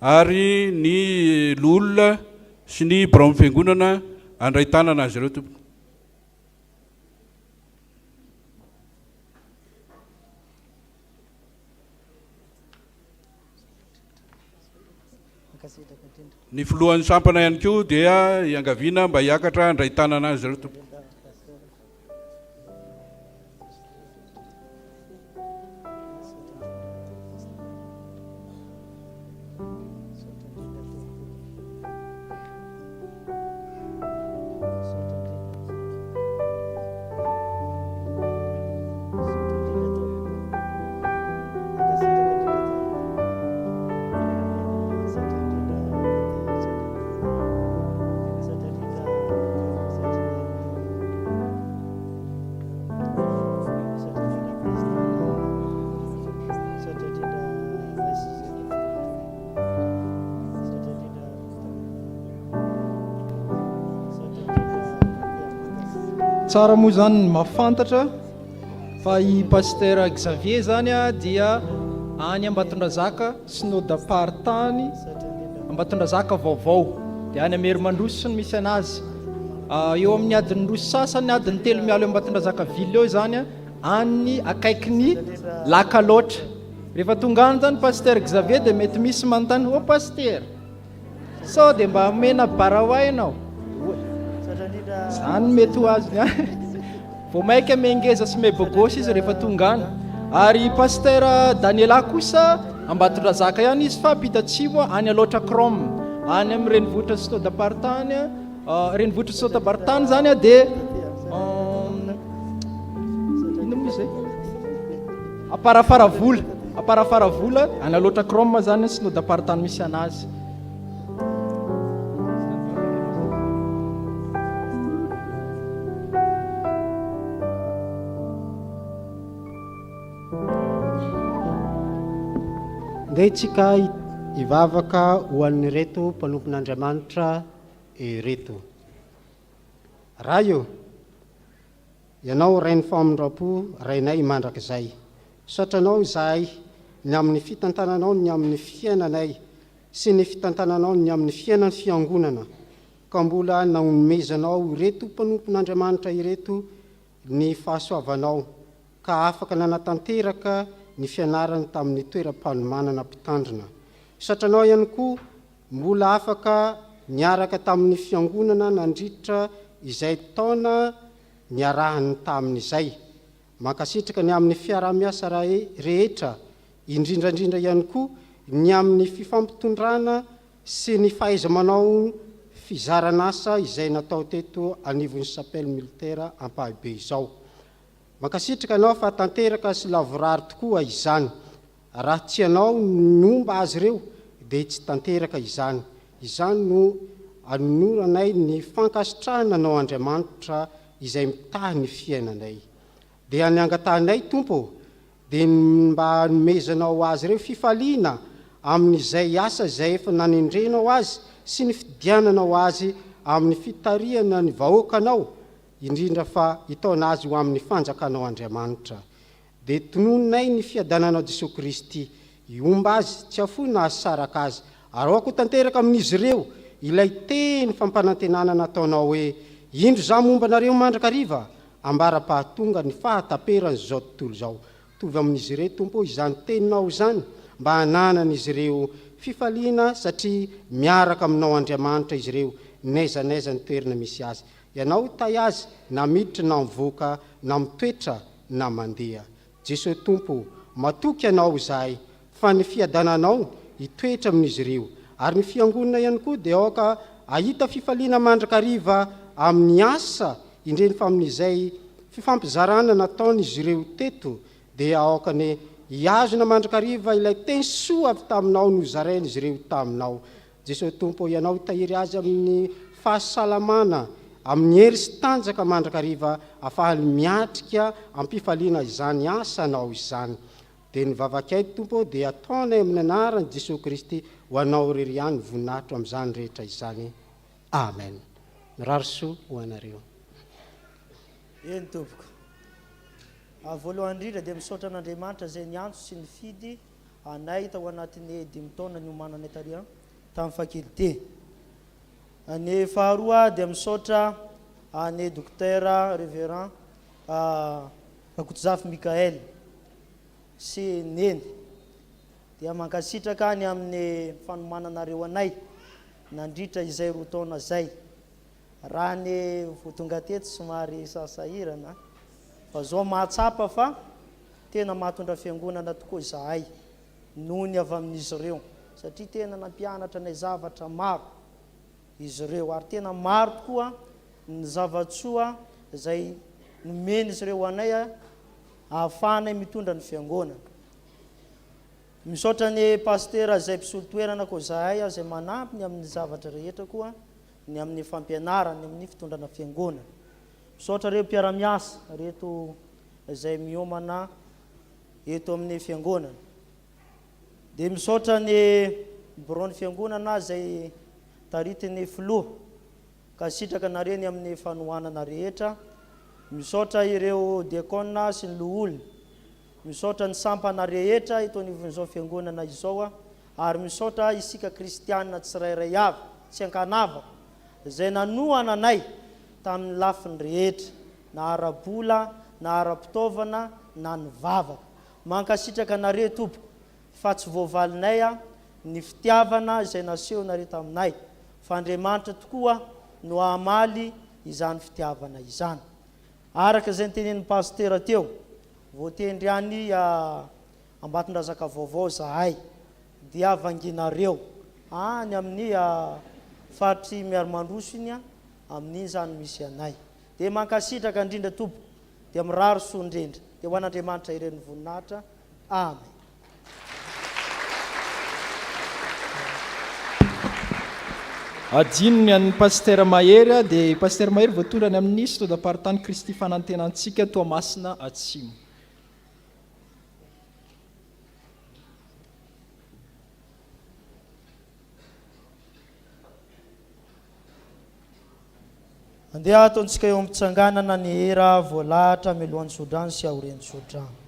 ary ny lolona sy ny barao fiangonana andray tanana azy ireo tompoko. Ny filohan'ny sampana ihany koa dia iangaviana mba hiakatra andray tanana azy ireo tompoko. Tsara moa zany ny mafantatra fa i pasteur Xavier zany dia any Ambatondrazaka synodapartany Ambatondrazaka vaovao, dia any Amerimandroso ny misy anazy. Eo amin'ny adiny roa sasany adiny 3 mialo Ambatondrazaka ville eo zany any akaiky laka loatra. Rehefa tonga any zany pasteur Xavier dia mety misy manontany, o pasteur sao dia mba mena barawa ianao, zany mety ho azy vao maika mengeza sy mebogosy izy rehefa tonga any. Ary pasteur Daniela kosa Ambatondrazaka ihany izy fa pitatsimo any aloatra Crom any amin'ny renivohitra Sotodapartany, renivohitra Sotodapartany zany dia ino moa izay Aparafaravola any aloatra Crom zany Sotodapartany misy anazy. Ndeha tsika hivavaka ho an'ny reto mpanompon'Andriamanitra reto. Raha io ianao rainy famondrapo rainay mandrakizay, sotranao izahay ny amin'ny fitantananao ny amin'ny fiainanay sy ny fitantananao ny amin'ny fiainan'ny fiangonana, ka mbola nanomezanao reto mpanompon'Andriamanitra ireto ny fahasoavanao, ka afaka nanatanteraka ny fianarany tamin'ny toeram-panomanana mpitandrina. Satranao ihany koa mbola afaka niaraka tamin'ny fiangonana nandritra izay taona niarahany tamin'izay, mankasitraka ny amin'ny fiarah-miasa rehetra, indrindrandrindra ihany koa ny amin'ny fifampitondrana sy ny fahaiza-manao fizaran'asa izay natao teto anivon'ny sapely militaire Ampahibe izao. Mankasitraka anao fa tanteraka sy lavorary tokoa izany, raha tsy anao nomba azy ireo dia tsy tanteraka izany. Izany no anonoranay ny fankasitrahananao Andriamanitra izay mitahy ny fiainanay. Dia ny angatanay Tompo dia mba nomezanao azy ireo fifaliana amin'izay asa izay efa nanendrenao azy sy ny fidiananao azy amin'ny fitariana ny vahoakanao, indrindra fa hitaona azy ho amin'ny fanjakanao Andriamanitra. Dia tonononay ny fiadananao Jesosy Kristy, iomba azy tsy afoy na asaraka azy, ary ao koa tanteraka amin'izy ireo ilay teny fampanantenana nataonao hoe indro za momba nareo mandrakariva ambara-pahatonga ny fahataperan'izao tontolo izao. Tovy amin'izy ireo Tompo izany teninao izany mba hananan'izy ireo fifaliana, satria miaraka aminao Andriamanitra izy ireo naizanaiza ny toerana misy azy. Ianao tay azy na miditra na mivoaka na mitoetra na mandeha. Jesosy Tompo, matoky ianao izahay fa ny fiadananao hitoetra amin'izy ireo, ary ny fiangonana ihany koa dia aoka ahita fifaliana mandrakariva amin'ny asa indreny fa amin'izay fifampizarana nataon'izy ireo teto, dia aoka ny hiazona mandrakariva ilay teny soa avy taminao no zarain'izy ireo taminao. Jesosy Tompo, ianao tahiry azy amin'ny fahasalamana amin'ny hery sy tanjaka mandrakariva afahany miatrika ampifaliana izany asanao izany dia nivavakay tompo dia ataonay amin'ny anarany Jesosy Kristy ho anao rery ihany voninahitro amin'izany rehetra izany. Amen. Mirarosoa ho anareo. Eny tompoko. Voalohany indrindra dia misaotra an'Andriamanitra izay niantso sy nifidy anay tao anatin'ny 5 taona niomananay tariha tamin'ny faculté. Ny faharoa dia misaotra ny docteur révérend Akotojafy Mikael sy neny dia mankasitraka ny amin'ny fanomananareo anay nandritra izay 2 taona zay. Raha ny votonga teto somary sasahirana fa zao mahatsapa fa tena mahatondra fiangonana tokoa izahay noho ny avy amin'izy ireo satria tena nampianatra nay zavatra maro izy ireo ary tena maro tokoa ny zavatsoa izay nomeny izy ireo anay ahafahanay mitondra ny fiangonana. Misaotra ny pasteur izay mpisolo toerana koa izahay izay manampy ny amin'ny zavatra rehetra koa ny amin'ny fampianarana amin'ny fitondrana fiangonana. Misaotra reo mpiara-miasa reto izay miomana eto amin'ny fiangonana. Dia misaotra ny bureau ny fiangonana izay taritiny filoha ka sitraka nareny amin'ny fanohanana rehetra. Misaotra ireo diakona sy ny loholona. Misaotra ny sampana rehetra ito anivon'izao fiangonana izao ary misaotra isika kristianina tsirairay avy tsy ankanava izay nanohana anay tamin'ny lafiny rehetra na ara-bola na ara-pitaovana na ny vavaka. Mankasitraka nareo tompoko fa tsy voavalinay ny fitiavana izay naseho nareo taminay fa Andriamanitra tokoa no amaly izany fitiavana izany. Araka izay nytenenin'ny pasteur teo voatendry any Ambatondrazaka vaovao zahay dia vanginareo any amin'ny faritry miaromandroso iny amin'iny zany misy anay. Dia mankasitraka indrindra tompo dia miraro soa indrindra dia ho an'Andriamanitra ireny voninahitra. Amen. Adino ny an'ny pasteur Mahery dia pasteur Mahery voatorany amin'ny ministre dapartany Kristy fanantenantsika Toamasina Atsimo. Andeha ataontsika eo ampitsanganana ny hera voalahatra milohan'ny sodrano sy aorian'ny sodrano.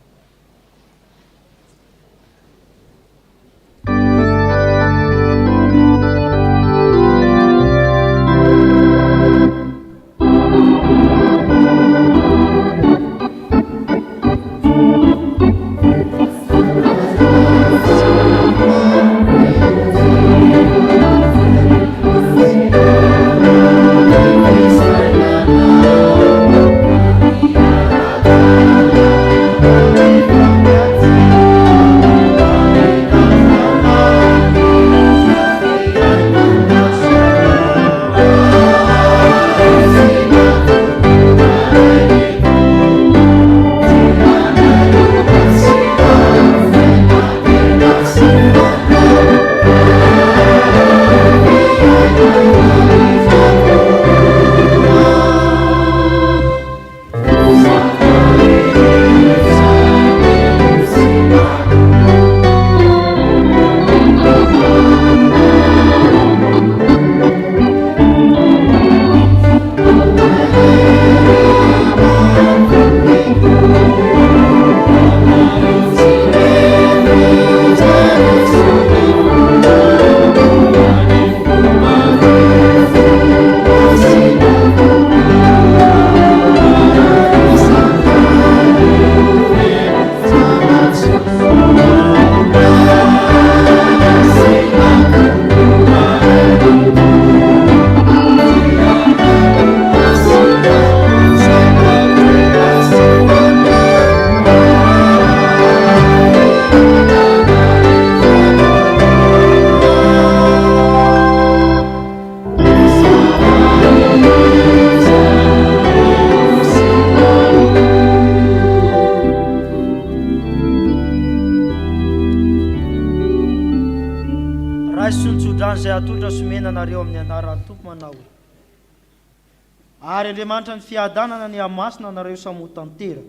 ary andriamanitra ny fiadanana ny amasina anareo samotanteraka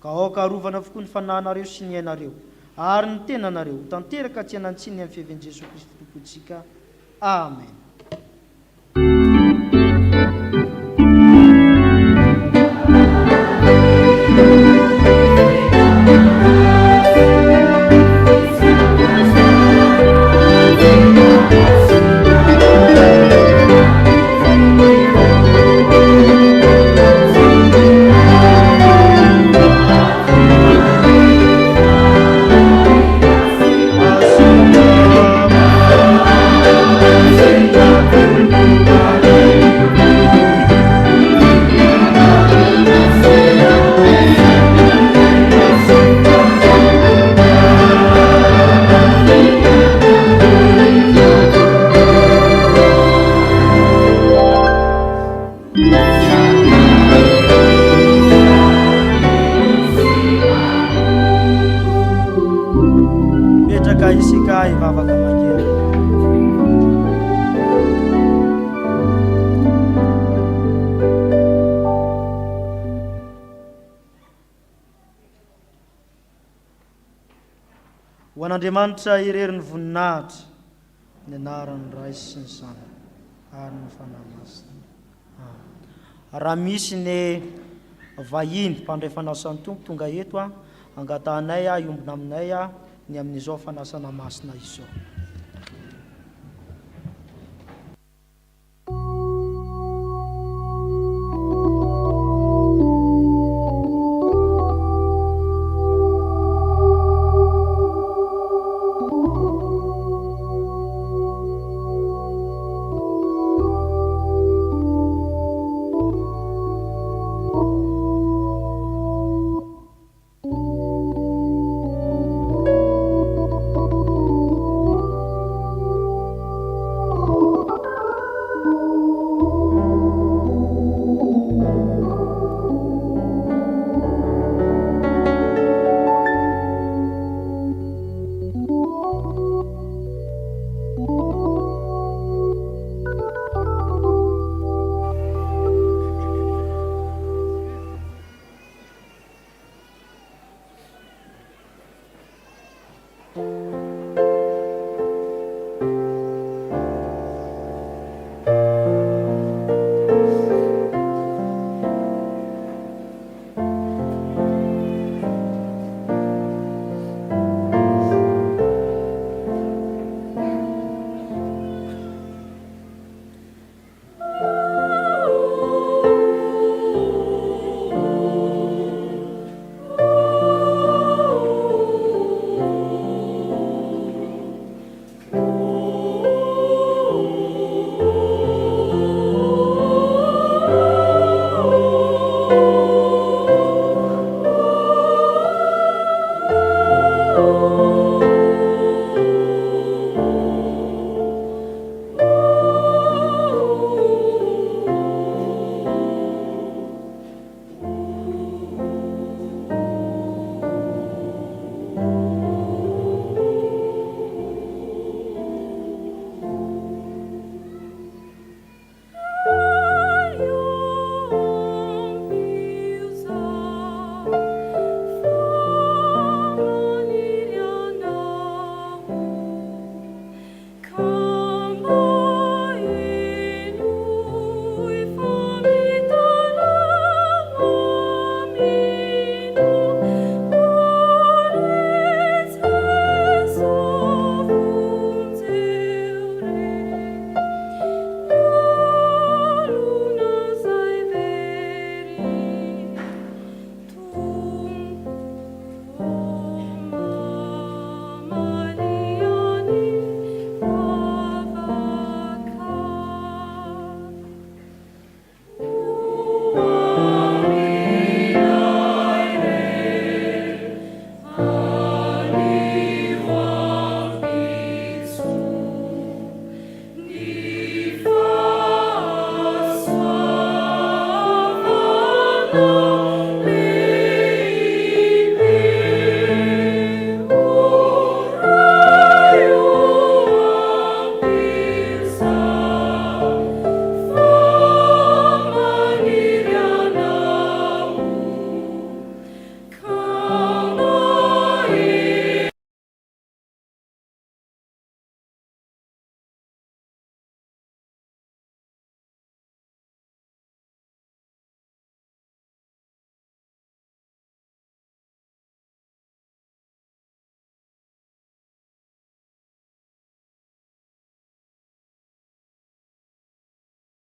ka aoka arovana avokoa ny fanahinareo sy ny ainareo ary ny tenanareo tanteraka tsy anantsiny amin'ny fihavian'i Jesosy Kristy tompontsika. Amen. ho an'andriamanitra irerin'ny voninahitra ny anaran'ny Ray sy ny Zanaka ary ny fanahy masina. Raha misy ny vahiny mpandray fanasan'ny tompo tonga eto angatanay iombona aminay ny amin'izao fanasana masina izao.